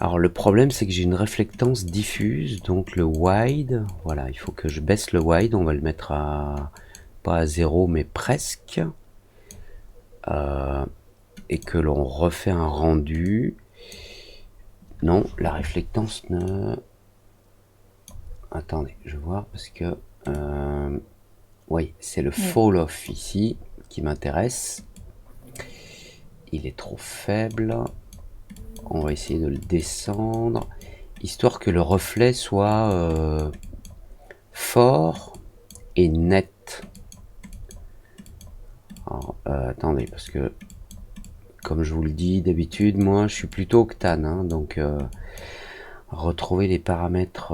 Alors, le problème, c'est que j'ai une réflectance diffuse, donc le wide, voilà, il faut que je baisse le wide, on va le mettre à, pas à 0, mais presque. Et que l'on refait un rendu. Non, la réflectance ne... Attendez, je vois, parce que... oui, c'est le fall off ici qui m'intéresse. Il est trop faible. On va essayer de le descendre, histoire que le reflet soit fort et net. Alors, attendez, parce que, comme je vous le dis d'habitude, moi je suis plutôt Octane, hein, donc retrouver les paramètres,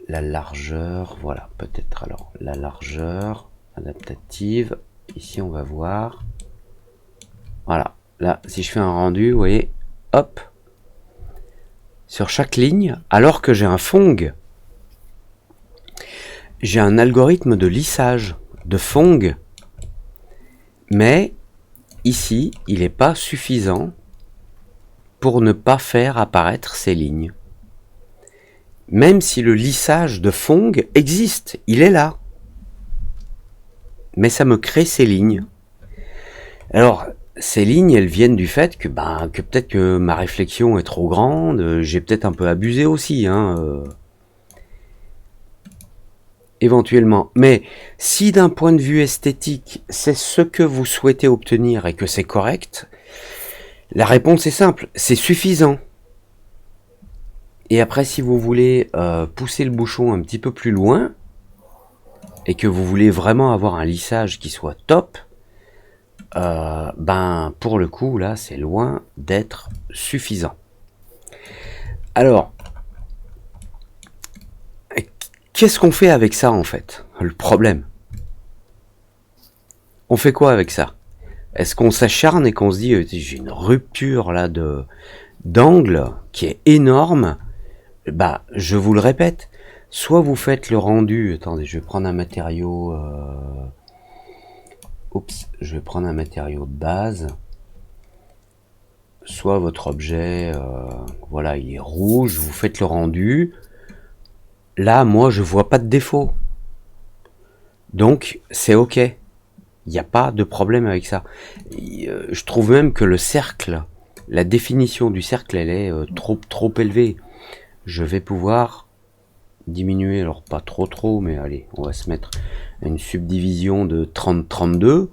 la largeur, voilà, peut-être alors la largeur adaptative, ici on va voir, voilà, là si je fais un rendu, vous voyez, hop, sur chaque ligne, alors que j'ai un Phong, j'ai un algorithme de lissage de Phong, mais ici il n'est pas suffisant pour ne pas faire apparaître ces lignes. Même si le lissage de Phong existe, il est là. Mais ça me crée ces lignes. Alors, ces lignes, elles viennent du fait que, que peut-être que ma réflexion est trop grande, j'ai peut-être un peu abusé aussi, éventuellement. Mais si d'un point de vue esthétique, c'est ce que vous souhaitez obtenir et que c'est correct, la réponse est simple, c'est suffisant. Et après, si vous voulez pousser le bouchon un petit peu plus loin, et que vous voulez vraiment avoir un lissage qui soit top, pour le coup, là, c'est loin d'être suffisant. Alors, qu'est-ce qu'on fait avec ça, en fait? Le problème. On fait quoi avec ça? Est-ce qu'on s'acharne et qu'on se dit, j'ai une rupture là d'angle qui est énorme? Je vous le répète, soit vous faites le rendu, attendez, je vais prendre un matériau, je vais prendre un matériau de base, soit votre objet, voilà, il est rouge, vous faites le rendu, là, moi, je vois pas de défaut, donc c'est ok, il n'y a pas de problème avec ça. Je trouve même que le cercle, la définition du cercle, elle est trop élevée. Je vais pouvoir diminuer, alors pas trop, mais allez, on va se mettre une subdivision de 30-32.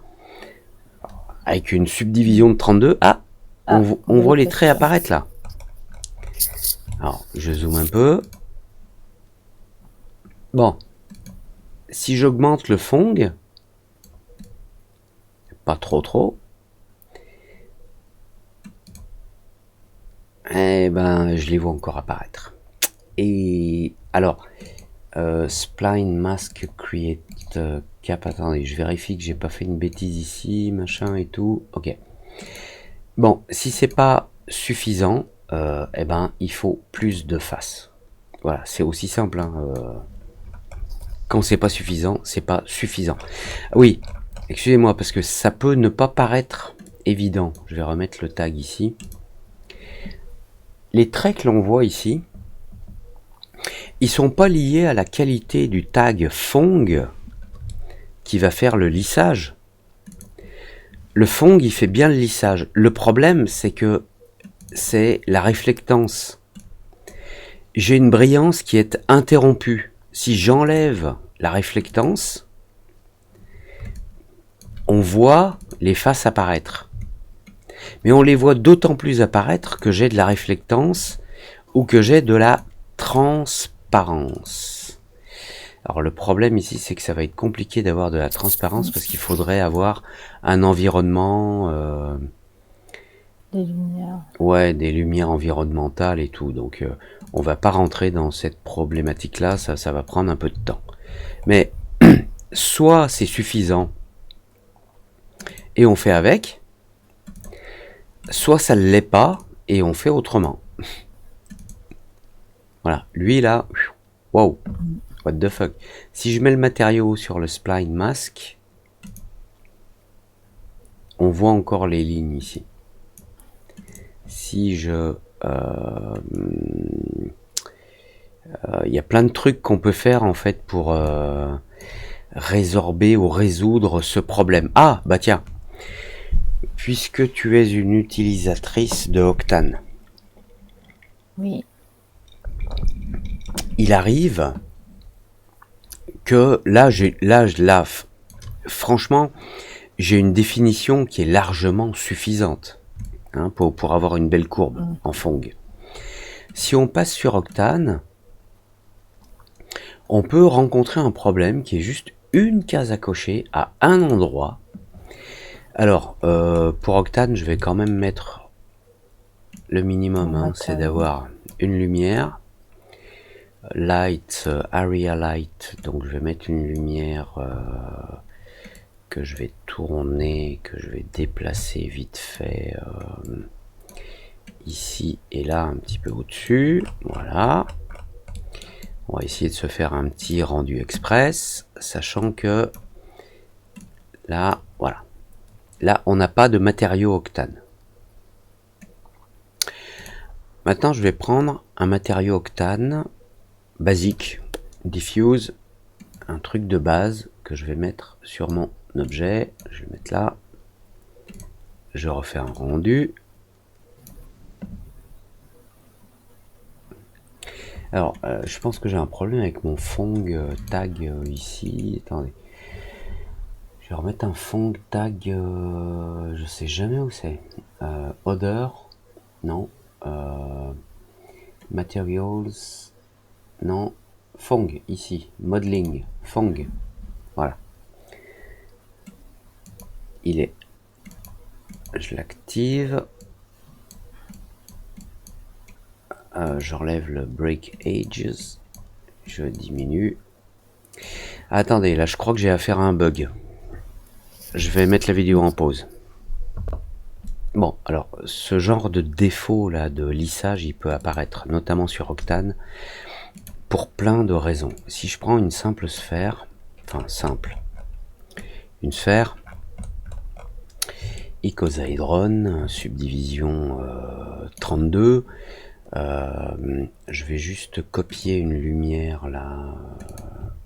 Avec une subdivision de 32, on voit les traits apparaître là. Alors, je zoome un peu. Bon, si j'augmente le fong, pas trop, eh ben, je les vois encore apparaître. Et alors, spline mask create cap. Attendez, je vérifie que j'ai pas fait une bêtise ici, machin et tout. Ok. Bon, si c'est pas suffisant, eh ben, il faut plus de faces. Voilà, c'est aussi simple. Hein, quand c'est pas suffisant, c'est pas suffisant. Oui, excusez-moi, parce que ça peut ne pas paraître évident. Je vais remettre le tag ici. Les traits que l'on voit ici, ils sont pas liés à la qualité du tag fong qui va faire le lissage. Le fong, il fait bien le lissage. Le problème, c'est que c'est la réflectance. J'ai une brillance qui est interrompue. Si j'enlève la réflectance, on voit les faces apparaître. Mais on les voit d'autant plus apparaître que j'ai de la réflectance ou que j'ai de la transparence. Alors le problème ici, c'est que ça va être compliqué d'avoir de la transparence parce qu'il faudrait avoir un environnement... Des lumières. Ouais, des lumières environnementales et tout. Donc on va pas rentrer dans cette problématique-là, ça va prendre un peu de temps. Mais soit c'est suffisant et on fait avec, soit ça ne l'est pas et on fait autrement. Voilà, lui là, wow, what the fuck. Si je mets le matériau sur le spline mask, on voit encore les lignes ici. Si je... y a plein de trucs qu'on peut faire en fait pour résorber ou résoudre ce problème. Ah, bah tiens, puisque tu es une utilisatrice de Octane, Oui. il arrive que là, franchement, j'ai une définition qui est largement suffisante hein, pour avoir une belle courbe en fong. Si on passe sur Octane, on peut rencontrer un problème qui est juste une case à cocher à un endroit. Alors, pour Octane, je vais quand même mettre le minimum, hein, c'est d'avoir une lumière, light, area light, donc je vais mettre une lumière que je vais tourner, que je vais déplacer vite fait ici et là, un petit peu au-dessus, voilà. On va essayer de se faire un petit rendu express, sachant que là, voilà. Là, on n'a pas de matériau Octane. Maintenant, je vais prendre un matériau Octane basique, diffuse, un truc de base que je vais mettre sur mon objet. Je vais mettre là. Je refais un rendu. Alors, je pense que j'ai un problème avec mon fong tag ici. Attendez. Je vais remettre un fong tag. Je sais jamais où c'est. Odeur. Non. Materials. Non. Fong, ici. Modeling. Fong. Voilà. Il est. Je l'active. J'enlève le break ages. Je diminue. Attendez, là je crois que j'ai affaire à un bug. Je vais mettre la vidéo en pause. Bon, alors ce genre de défaut là de lissage, il peut apparaître notamment sur Octane pour plein de raisons. Si je prends une simple sphère, enfin simple, une sphère icosaédron, subdivision 32, je vais juste copier une lumière là,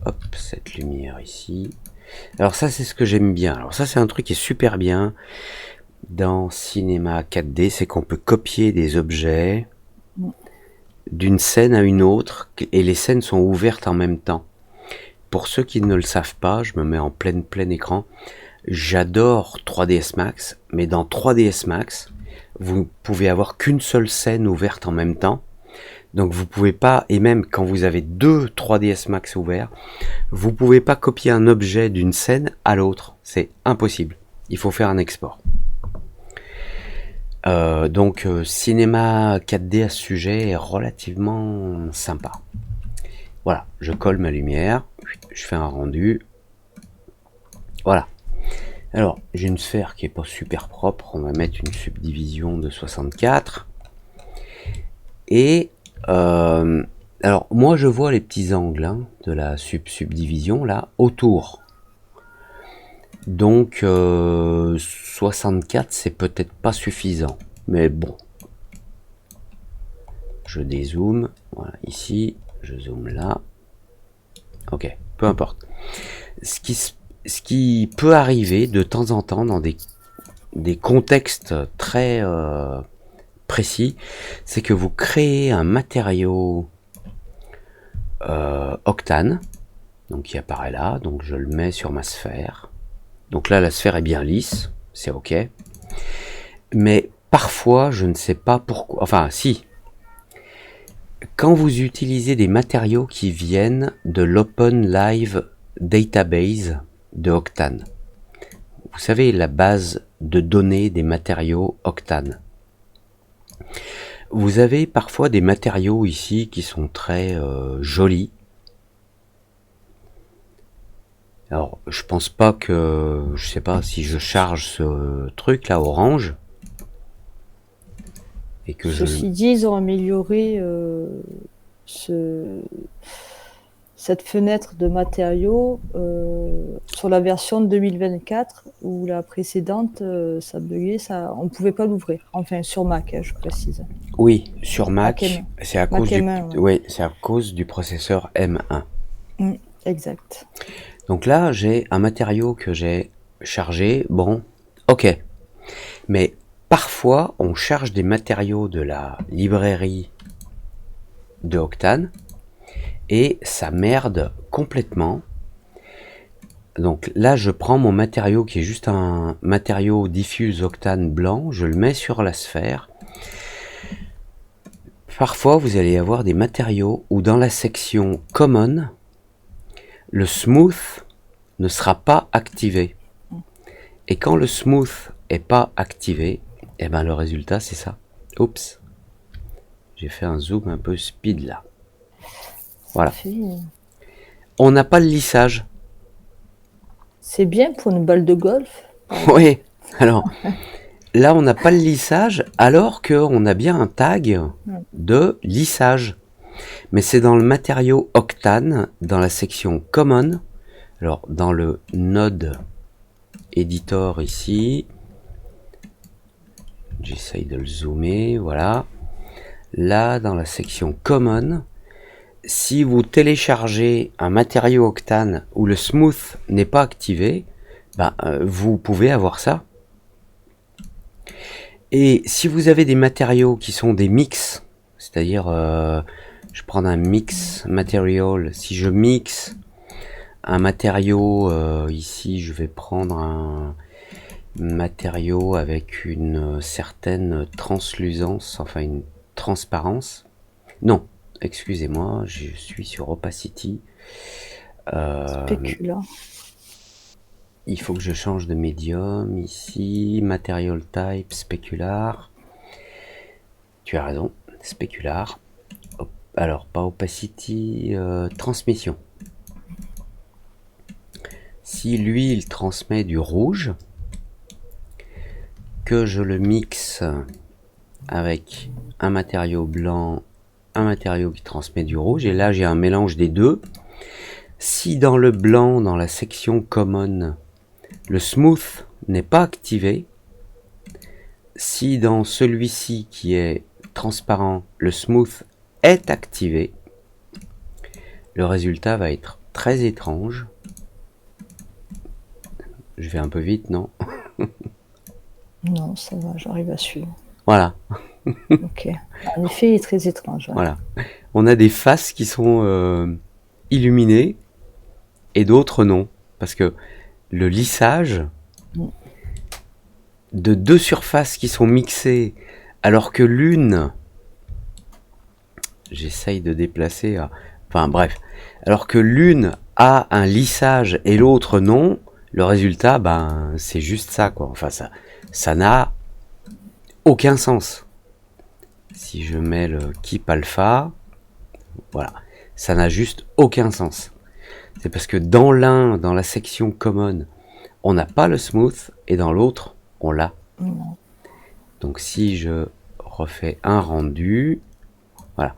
hop, cette lumière ici. Alors ça c'est ce que j'aime bien, alors ça c'est un truc qui est super bien dans Cinema 4D, c'est qu'on peut copier des objets d'une scène à une autre et les scènes sont ouvertes en même temps. Pour ceux qui ne le savent pas, je me mets en plein écran, j'adore 3ds Max, mais dans 3ds Max, vous pouvez avoir qu'une seule scène ouverte en même temps Donc vous pouvez pas, et même quand vous avez deux 3ds Max ouverts, vous pouvez pas copier un objet d'une scène à l'autre. C'est impossible. Il faut faire un export. Donc cinéma 4D à ce sujet est relativement sympa. Voilà, je colle ma lumière, je fais un rendu. Voilà. Alors, j'ai une sphère qui est pas super propre, on va mettre une subdivision de 64. Et alors moi je vois les petits angles hein, de la subdivision là autour. Donc 64 c'est peut-être pas suffisant, mais bon. Je dézoome, voilà ici, je zoome là. Ok, peu importe. Ce qui peut arriver de temps en temps dans des contextes très précis, c'est que vous créez un matériau octane, donc qui apparaît là, donc je le mets sur ma sphère. Donc là la sphère est bien lisse, c'est ok. Mais parfois je ne sais pas pourquoi, enfin si, quand vous utilisez des matériaux qui viennent de l'Open Live Database de Octane, vous savez la base de données des matériaux Octane, vous avez parfois des matériaux ici qui sont très jolis. Alors, je pense pas que, je sais pas si je charge ce truc là orange et que Ceci dit, ils ont amélioré cette fenêtre de matériaux sur la version 2024 où la précédente ça buguait, on pouvait pas l'ouvrir. Enfin sur Mac, hein, je précise. Oui, sur Mac, c'est à cause M1, ouais, c'est à cause du processeur M1. Exact. Donc là, j'ai un matériau que j'ai chargé. Bon, ok. Mais parfois, on charge des matériaux de la librairie de Octane et ça merde complètement. Donc là, je prends mon matériau qui est juste un matériau diffuse Octane blanc, je le mets sur la sphère. Parfois, vous allez avoir des matériaux où dans la section Common, le smooth ne sera pas activé. Et quand le smooth est pas activé, et ben le résultat c'est ça. Oups, j'ai fait un zoom un peu speed là. Voilà. On n'a pas le lissage. C'est bien pour une balle de golf. Oui, alors là on n'a pas le lissage alors qu'on a bien un tag de lissage. Mais c'est dans le matériau Octane, dans la section Common. Alors dans le node editor ici, j'essaye de le zoomer, voilà. Là dans la section Common, si vous téléchargez un matériau Octane où le smooth n'est pas activé, ben, vous pouvez avoir ça. Et si vous avez des matériaux qui sont des mix, c'est-à-dire je prends un mix material, si je mixe un matériau, ici je vais prendre un matériau avec une certaine translucence, enfin une transparence. Non, excusez-moi, je suis sur opacity. Spécular. Il faut que je change de médium ici, material type, specular. Tu as raison, specular. Alors pas opacity, transmission. Si lui il transmet du rouge, que je le mixe avec un matériau blanc, un matériau qui transmet du rouge, et là j'ai un mélange des deux. Si dans le blanc, dans la section common, le smooth n'est pas activé, si dans celui-ci qui est transparent, le smooth est activé, le résultat va être très étrange. Je vais un peu vite, non? Non, ça va, j'arrive à suivre. Voilà. Ok. En effet, il est très étrange. Ouais. Voilà. On a des faces qui sont illuminées et d'autres non. Parce que le lissage de deux surfaces qui sont mixées, alors que l'une J'essaye de déplacer. Enfin bref. Alors que l'une a un lissage et l'autre non, le résultat, ben, c'est juste ça, quoi. Enfin, ça n'a aucun sens. Si je mets le keep alpha, voilà, ça n'a juste aucun sens. C'est parce que dans l'un, dans la section common, on n'a pas le smooth et dans l'autre, on l'a. Donc si je refais un rendu, voilà.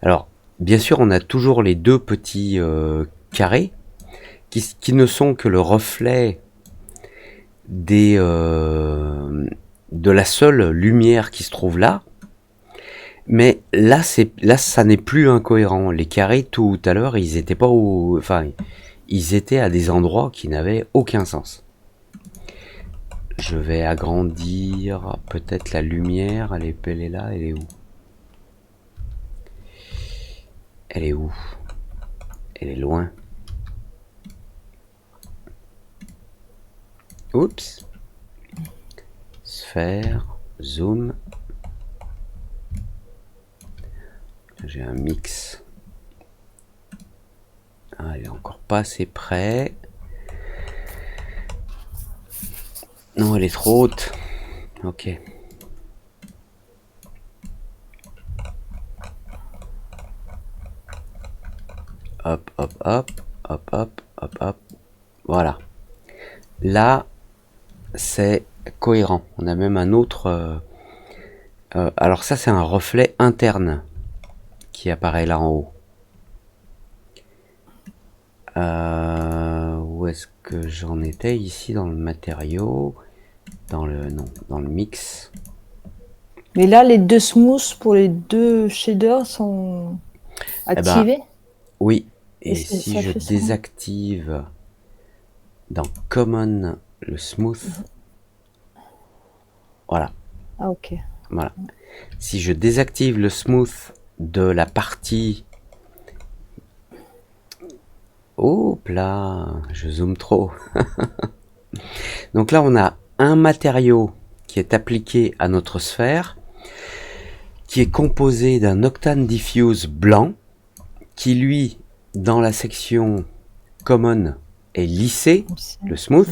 Alors, bien sûr, on a toujours les deux petits carrés qui ne sont que le reflet de la seule lumière qui se trouve là. Mais là, ça n'est plus incohérent. Les carrés, tout à l'heure, ils étaient pas enfin, ils étaient à des endroits qui n'avaient aucun sens. Je vais agrandir peut-être la lumière. Elle est là, elle est où? Elle est où? Elle est loin. Oups. Sphère, zoom. J'ai un mix. Ah, elle est encore pas assez près. Non, elle est trop haute. Ok. Hop, hop, hop, hop, hop, hop, hop. Voilà. Là, c'est cohérent. On a même un autre... alors ça, c'est un reflet interne qui apparaît là en haut. Où est-ce que j'en étais? Ici, dans le matériau. Dans le mix. Mais là, les deux smooths pour les deux shaders sont activés? Oui. Et si je désactive dans Common le smooth, voilà. Ah, ok. Voilà. Si je désactive le smooth de la partie... Hop là, je zoome trop. Donc là, on a un matériau qui est appliqué à notre sphère, qui est composé d'un octane diffuse blanc, qui lui, dans la section common, est lissé, le smooth.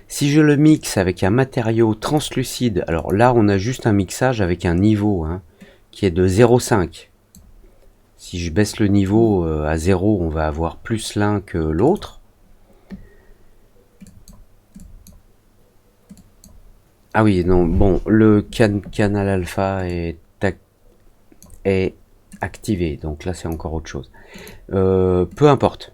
Si je le mixe avec un matériau translucide, alors là on a juste un mixage avec un niveau qui est de 0,5. Si je baisse le niveau à 0, on va avoir plus l'un que l'autre. Ah oui, non, bon, le canal alpha est activé, donc là c'est encore autre chose. Peu importe.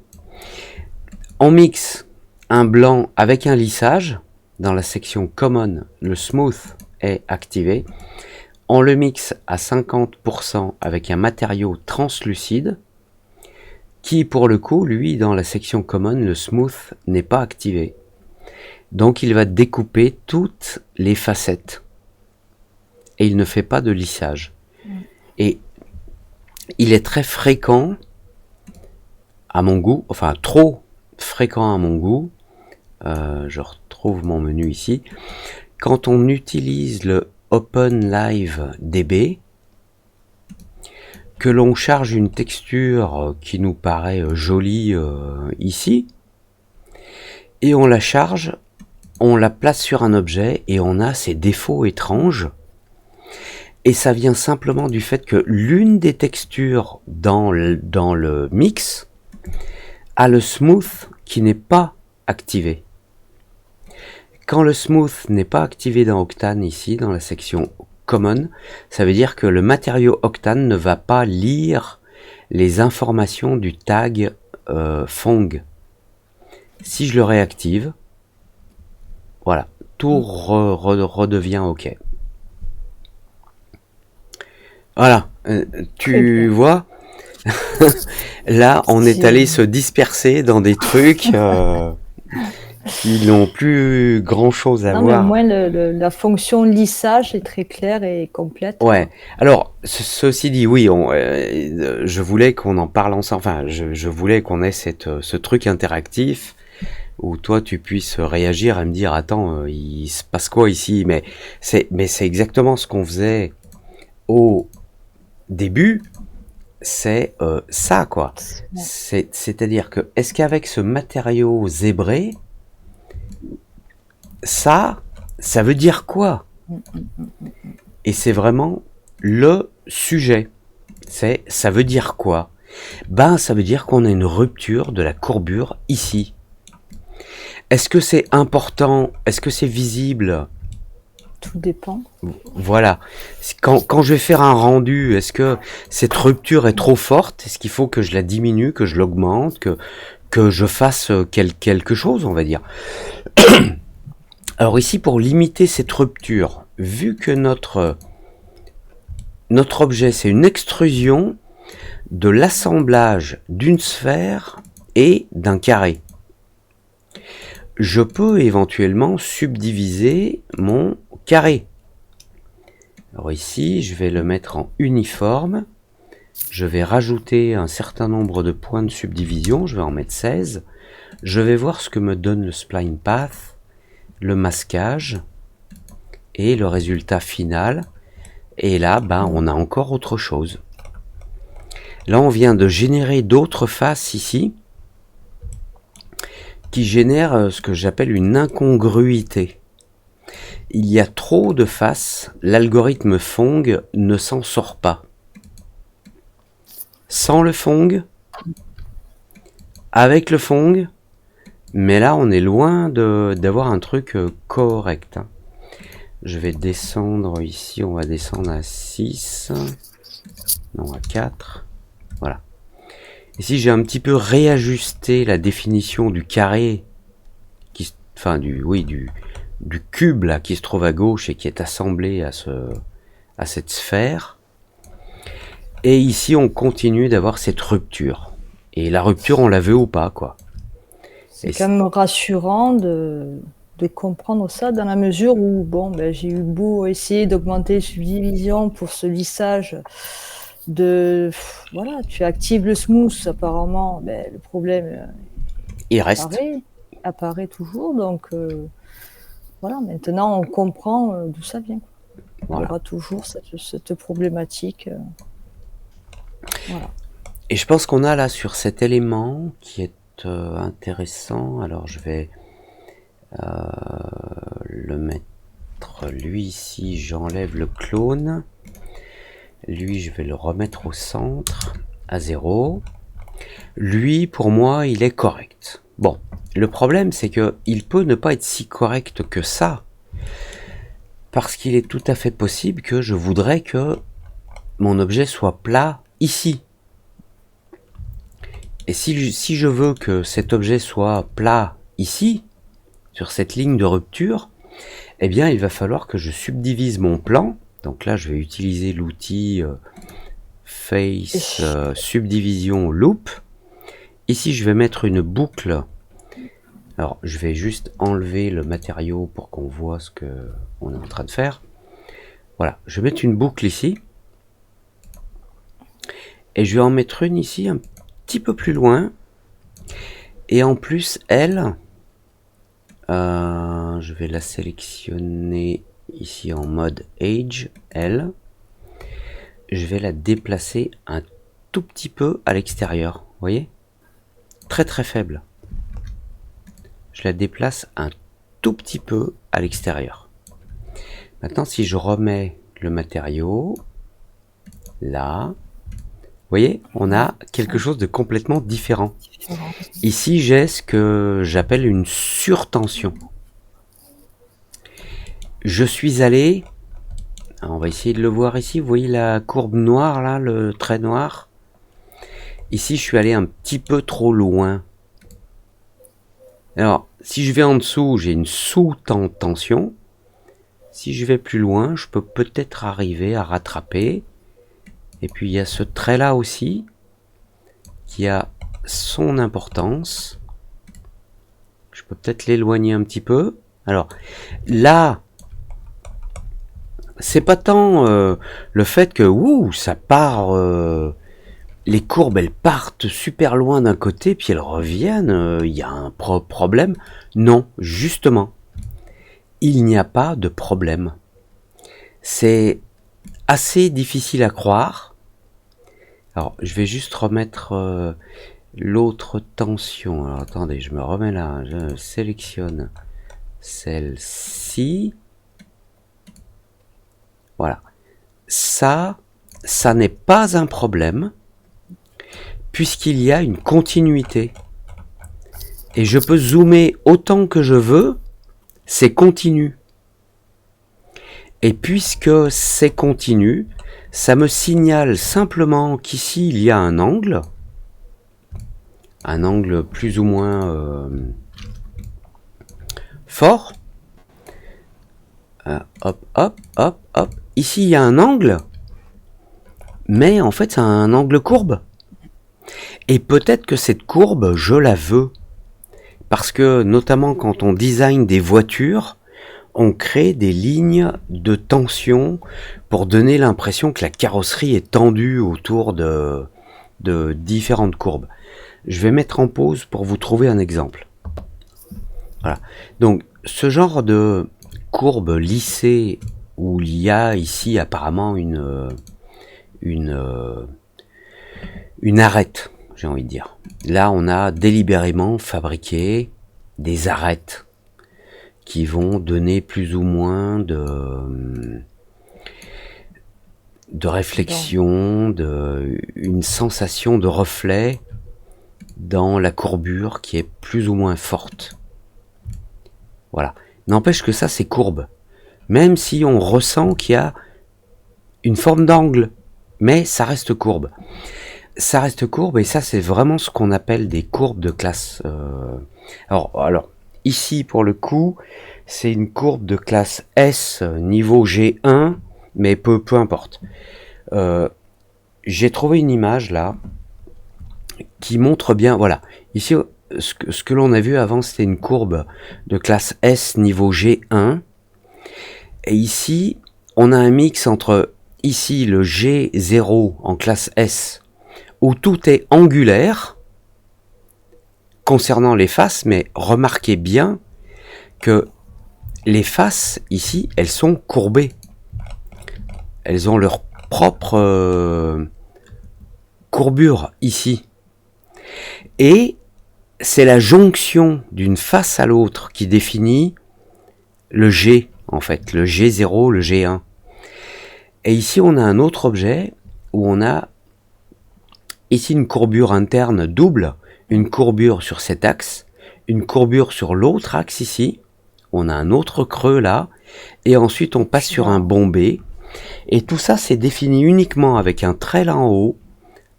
On mixe un blanc avec un lissage. Dans la section common, le smooth est activé. On le mixe à 50% avec un matériau translucide qui, pour le coup, lui, dans la section common, le smooth n'est pas activé. Donc il va découper toutes les facettes. Et il ne fait pas de lissage. Et il est très fréquent à mon goût, enfin trop fréquent à mon goût. Je retrouve mon menu ici. Quand on utilise le OpenLiveDB, que l'on charge une texture qui nous paraît jolie ici, et on la charge, on la place sur un objet et on a ces défauts étranges. Et ça vient simplement du fait que l'une des textures dans le mix a le smooth qui n'est pas activé. Quand le smooth n'est pas activé dans Octane, ici, dans la section Common, ça veut dire que le matériau Octane ne va pas lire les informations du tag Fong. Si je le réactive, voilà, tout redevient OK. Voilà, tu vois, là, on est allé se disperser dans des trucs... qui n'ont plus grand chose à voir. Mais au moins la fonction lissage est très claire et complète. Ouais. Alors, ceci dit, oui, je voulais qu'on en parle ensemble. Enfin, je voulais qu'on ait ce truc interactif où toi tu puisses réagir et me dire attends, il se passe quoi ici? Mais c'est exactement ce qu'on faisait au début, c'est ça, quoi. Ouais. C'est-à-dire que, est-ce qu'avec ce matériau zébré, ça veut dire quoi? Et c'est vraiment le sujet. Ça veut dire quoi? Ben, ça veut dire qu'on a une rupture de la courbure ici. Est-ce que c'est important? Est-ce que c'est visible? Tout dépend. Voilà. Quand je vais faire un rendu, est-ce que cette rupture est trop forte? Est-ce qu'il faut que je la diminue, que je l'augmente, que je fasse quelque chose, on va dire? Alors ici, pour limiter cette rupture, vu que notre objet, c'est une extrusion de l'assemblage d'une sphère et d'un carré, je peux éventuellement subdiviser mon carré. Alors ici, je vais le mettre en uniforme. Je vais rajouter un certain nombre de points de subdivision. Je vais en mettre 16. Je vais voir ce que me donne le spline path, le masquage et le résultat final. Et là, ben, on a encore autre chose. Là, on vient de générer d'autres faces ici qui génèrent ce que j'appelle une incongruité. Il y a trop de faces, l'algorithme Phong ne s'en sort pas. Sans le Phong, avec le Phong, mais là on est loin d'avoir un truc correct. Je vais descendre ici, on va descendre à 6, non à 4, voilà. Ici j'ai un petit peu réajusté la définition du carré, enfin du cube là qui se trouve à gauche et qui est assemblé à cette sphère. Et ici on continue d'avoir cette rupture. Et la rupture on la veut ou pas, quoi. C'est quand même rassurant de comprendre ça dans la mesure où bon, ben, j'ai eu beau essayer d'augmenter les subdivisions pour ce lissage voilà, tu actives le smooth apparemment, ben, le problème il reste apparaît toujours, donc voilà, maintenant on comprend d'où ça vient. Voilà. Il y aura toujours cette problématique. Voilà. Et je pense qu'on a là sur cet élément qui est intéressant. Alors je vais le mettre lui ici, j'enlève le clone. Lui je vais le remettre au centre à 0. Lui pour moi il est correct. Bon, le problème c'est que il peut ne pas être si correct que ça, parce qu'il est tout à fait possible que je voudrais que mon objet soit plat ici. Et si je veux que cet objet soit plat ici, sur cette ligne de rupture, eh bien il va falloir que je subdivise mon plan. Donc là je vais utiliser l'outil Face Subdivision Loop. Ici je vais mettre une boucle. Alors je vais juste enlever le matériau pour qu'on voit ce que on est en train de faire. Voilà, je vais mettre une boucle ici. Et je vais en mettre une ici un petit peu plus loin. Et en plus elle, je vais la sélectionner ici en mode Age, elle. Je vais la déplacer un tout petit peu à l'extérieur, vous voyez? Très très faible. Je la déplace un tout petit peu à l'extérieur. Maintenant si je remets le matériau, là, vous voyez, on a quelque chose de complètement différent. Ici, j'ai ce que j'appelle une surtension. Je suis allé, on va essayer de le voir ici, vous voyez la courbe noire là, le trait noir. Ici, je suis allé un petit peu trop loin. Alors, si je vais en dessous, j'ai une sous-tension. Si je vais plus loin, je peux peut-être arriver à rattraper. Et puis il y a ce trait là aussi qui a son importance. Je peux peut-être l'éloigner un petit peu. Alors là, c'est pas tant le fait que ça part, les courbes elles partent super loin d'un côté puis elles reviennent, il y a un problème. Non, justement, il n'y a pas de problème. C'est assez difficile à croire, Alors, je vais juste remettre l'autre tension. Alors, attendez, je me remets là. Je sélectionne celle-ci. Voilà. Ça n'est pas un problème, puisqu'il y a une continuité. Et je peux zoomer autant que je veux, c'est continu. Et puisque c'est continu, ça me signale simplement qu'ici il y a un angle plus ou moins fort. Hop, hop, hop, hop. Ici il y a un angle, mais en fait c'est un angle courbe. Et peut-être que cette courbe, je la veux. Parce que notamment quand on design des voitures, on crée des lignes de tension pour donner l'impression que la carrosserie est tendue autour de différentes courbes. Je vais mettre en pause pour vous trouver un exemple. Voilà. Donc, ce genre de courbe lissée où il y a ici apparemment une arête, j'ai envie de dire. Là, on a délibérément fabriqué des arêtes qui vont donner plus ou moins de réflexion, une sensation de reflet dans la courbure qui est plus ou moins forte. Voilà. N'empêche que ça, c'est courbe. Même si on ressent qu'il y a une forme d'angle, mais ça reste courbe. Ça reste courbe, et ça, c'est vraiment ce qu'on appelle des courbes de classe. Alors, ici, pour le coup, c'est une courbe de classe S, niveau G1, mais peu importe. J'ai trouvé une image, là, qui montre bien, voilà. Ici, ce que l'on a vu avant, c'était une courbe de classe S, niveau G1. Et ici, on a un mix entre, ici, le G0 en classe S, où tout est angulaire, concernant les faces, mais remarquez bien que les faces, ici, elles sont courbées. Elles ont leur propre courbure, ici. Et c'est la jonction d'une face à l'autre qui définit le G, en fait, le G0, le G1. Et ici, on a un autre objet où on a ici une courbure interne double, une courbure sur cet axe, une courbure sur l'autre axe ici, on a un autre creux là, et ensuite on passe sur un bombé, et tout ça c'est défini uniquement avec un trait là en haut,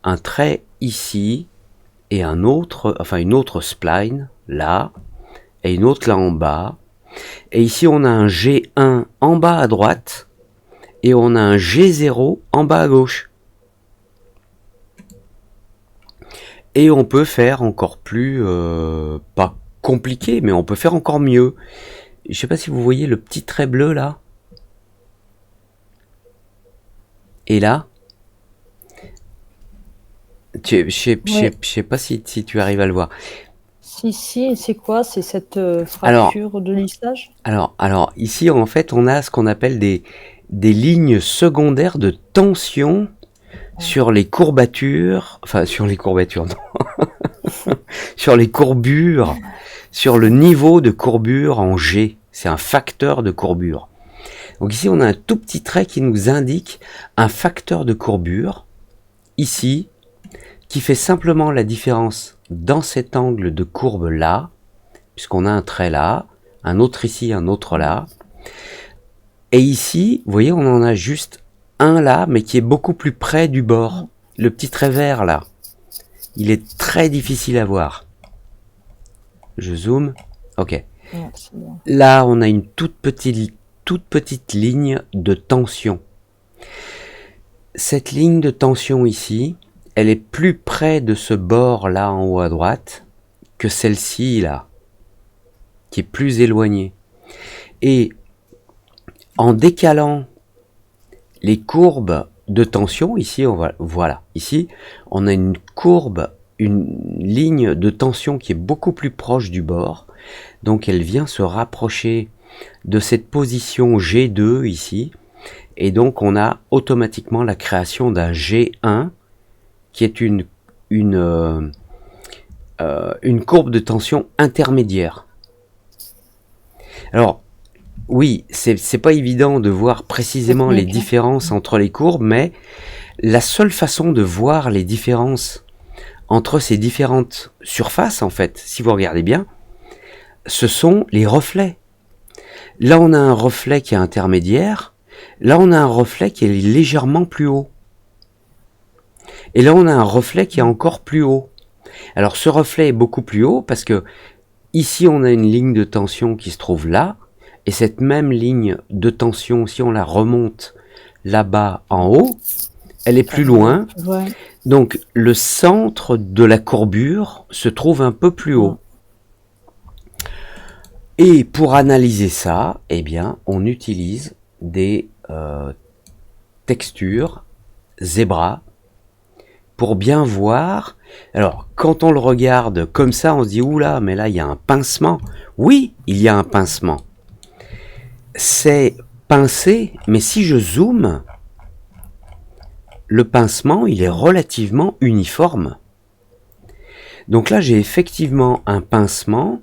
un trait ici, et un autre, enfin une autre spline là, et une autre là en bas, et ici on a un G1 en bas à droite, et on a un G0 en bas à gauche. Et on peut faire encore plus, pas compliqué, mais on peut faire encore mieux. Je sais pas si vous voyez le petit trait bleu là. Et là, je sais pas si tu arrives à le voir. Si, c'est quoi? C'est cette fracture de lissage? Alors, ici, en fait, on a ce qu'on appelle des lignes secondaires de tension sur les courbatures, enfin, sur les courbatures, non. Sur les courbures, sur le niveau de courbure en G. C'est un facteur de courbure. Donc ici, on a un tout petit trait qui nous indique un facteur de courbure, ici, qui fait simplement la différence dans cet angle de courbe là, puisqu'on a un trait là, un autre ici, un autre là. Et ici, vous voyez, on en a juste un là, mais qui est beaucoup plus près du bord. Le petit trait vert là, il est très difficile à voir. Je zoome. Ok. Ouais, c'est bon. Là, on a une toute petite ligne de tension. Cette ligne de tension ici, elle est plus près de ce bord là en haut à droite que celle-ci là, qui est plus éloignée. Et en décalant les courbes de tension, ici, voilà, ici, on a une courbe, une ligne de tension qui est beaucoup plus proche du bord, donc elle vient se rapprocher de cette position G2 ici, et donc on a automatiquement la création d'un G1 qui est une courbe de tension intermédiaire. Alors, oui, c'est pas évident de voir précisément les différences entre les courbes, mais la seule façon de voir les différences entre ces différentes surfaces, en fait, si vous regardez bien, ce sont les reflets. Là, on a un reflet qui est intermédiaire. Là, on a un reflet qui est légèrement plus haut. Et là, on a un reflet qui est encore plus haut. Alors, ce reflet est beaucoup plus haut parce que ici, on a une ligne de tension qui se trouve là. Et cette même ligne de tension, si on la remonte là-bas en haut, elle est plus loin. Ouais. Donc, le centre de la courbure se trouve un peu plus haut. Et pour analyser ça, eh bien, on utilise des textures zébra pour bien voir. Alors, quand on le regarde comme ça, on se dit, oula, mais là, il y a un pincement. Oui, il y a un pincement. C'est pincé, mais si je zoome, le pincement, il est relativement uniforme. Donc là, j'ai effectivement un pincement.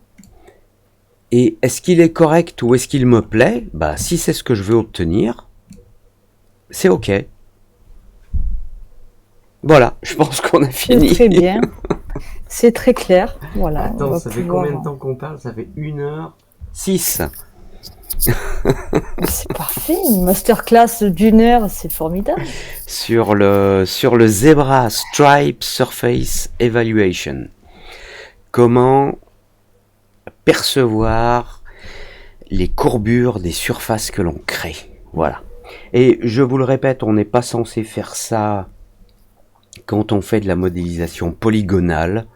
Et est-ce qu'il est correct ou est-ce qu'il me plaît? Bah, si c'est ce que je veux obtenir, c'est OK. Voilà, je pense qu'on a fini. C'est très bien. C'est très clair. Voilà. Attends, ça fait combien de temps qu'on parle? Ça fait 1h06. C'est parfait. Une masterclass d'1 heure, c'est formidable. Sur le Zebra Stripe Surface Evaluation. Comment percevoir les courbures des surfaces que l'on crée. Voilà. Et je vous le répète, on n'est pas censé faire ça quand on fait de la modélisation polygonale,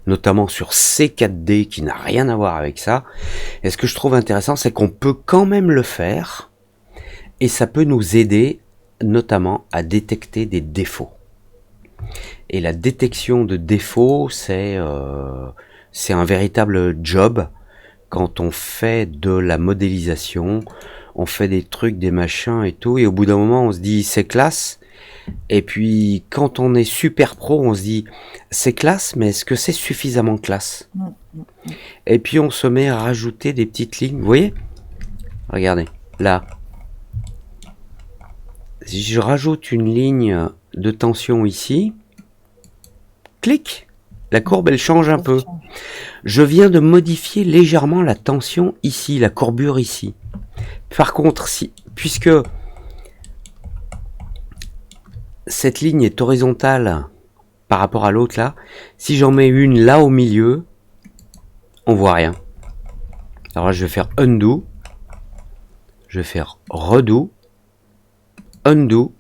notamment sur C4D qui n'a rien à voir avec ça. Et ce que je trouve intéressant, c'est qu'on peut quand même le faire et ça peut nous aider notamment à détecter des défauts. Et la détection de défauts, c'est un véritable job. Quand on fait de la modélisation, on fait des trucs, des machins et tout, et au bout d'un moment, on se dit c'est classe. Et puis, quand on est super pro, on se dit c'est classe, mais est-ce que c'est suffisamment classe? Et puis, on se met à rajouter des petites lignes. Vous voyez? Regardez, là. Si je rajoute une ligne de tension ici, clic, la courbe, elle change un peu. Je viens de modifier légèrement la tension ici, la courbure ici. Par contre, puisque cette ligne est horizontale par rapport à l'autre là, si j'en mets une là au milieu, on voit rien. Alors là, je vais faire undo, je vais faire redo, undo,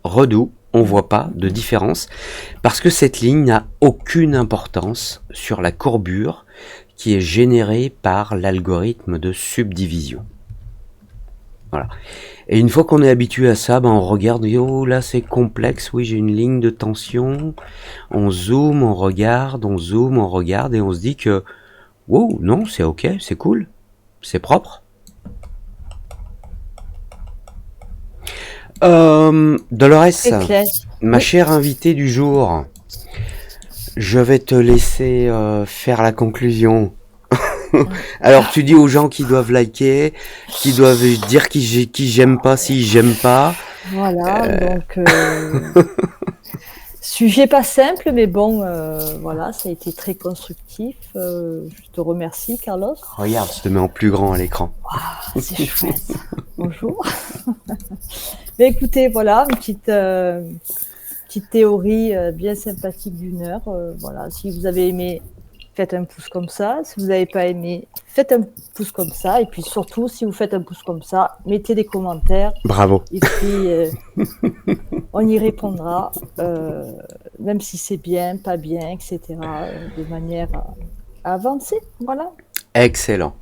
redo. On voit pas de différence parce que cette ligne n'a aucune importance sur la courbure qui est générée par l'algorithme de subdivision. Voilà. Et une fois qu'on est habitué à ça, on regarde, oh là c'est complexe, oui j'ai une ligne de tension, on zoome, on regarde, on zoome, on regarde et on se dit que, wow, non c'est ok, c'est cool, c'est propre. Dolores, ma chère invitée du jour, je vais te laisser faire la conclusion. Alors tu dis aux gens qui doivent liker, qui doivent dire qui j'aime pas, si j'aime pas. Voilà, donc sujet pas simple, mais bon, voilà, ça a été très constructif. Je te remercie, Carlos. Regarde, je te mets en plus grand à l'écran. Wow, c'est chouette. Bonjour. Mais écoutez, voilà, une petite théorie bien sympathique d'1 heure. Voilà, si vous avez aimé, faites un pouce comme ça. Si vous n'avez pas aimé, faites un pouce comme ça. Et puis surtout, si vous faites un pouce comme ça, mettez des commentaires. Bravo. Et puis, on y répondra, même si c'est bien, pas bien, etc., de manière à avancer. Voilà. Excellent.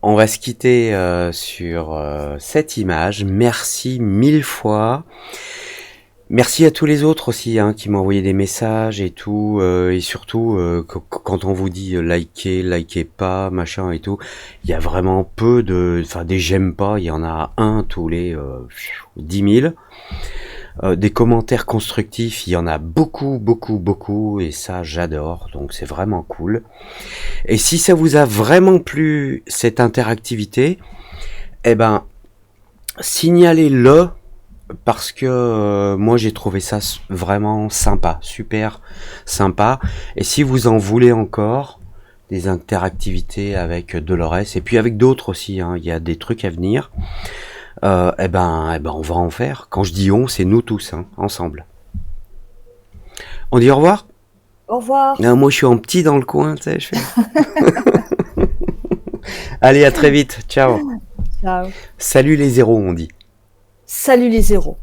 On va se quitter sur cette image. Merci 1000 fois. Merci à tous les autres aussi qui m'ont envoyé des messages et tout. Et surtout, quand on vous dit likez pas, machin et tout, il y a vraiment peu des j'aime pas. Il y en a un tous les 10 000. des commentaires constructifs, il y en a beaucoup, beaucoup, beaucoup, et ça j'adore, donc c'est vraiment cool. Et si ça vous a vraiment plu, cette interactivité, eh ben, signalez-le, parce que moi j'ai trouvé ça vraiment sympa, super sympa. Et si vous en voulez encore des interactivités avec Dolores et puis avec d'autres aussi, hein, il y a des trucs à venir. Eh ben, on va en faire. Quand je dis on, c'est nous tous, hein, ensemble. On dit au revoir. Au revoir. Non, moi je suis en petit dans le coin, tu sais. Je fais... Allez, à très vite. Ciao. Ciao. Salut les zéros, on dit. Salut les zéros.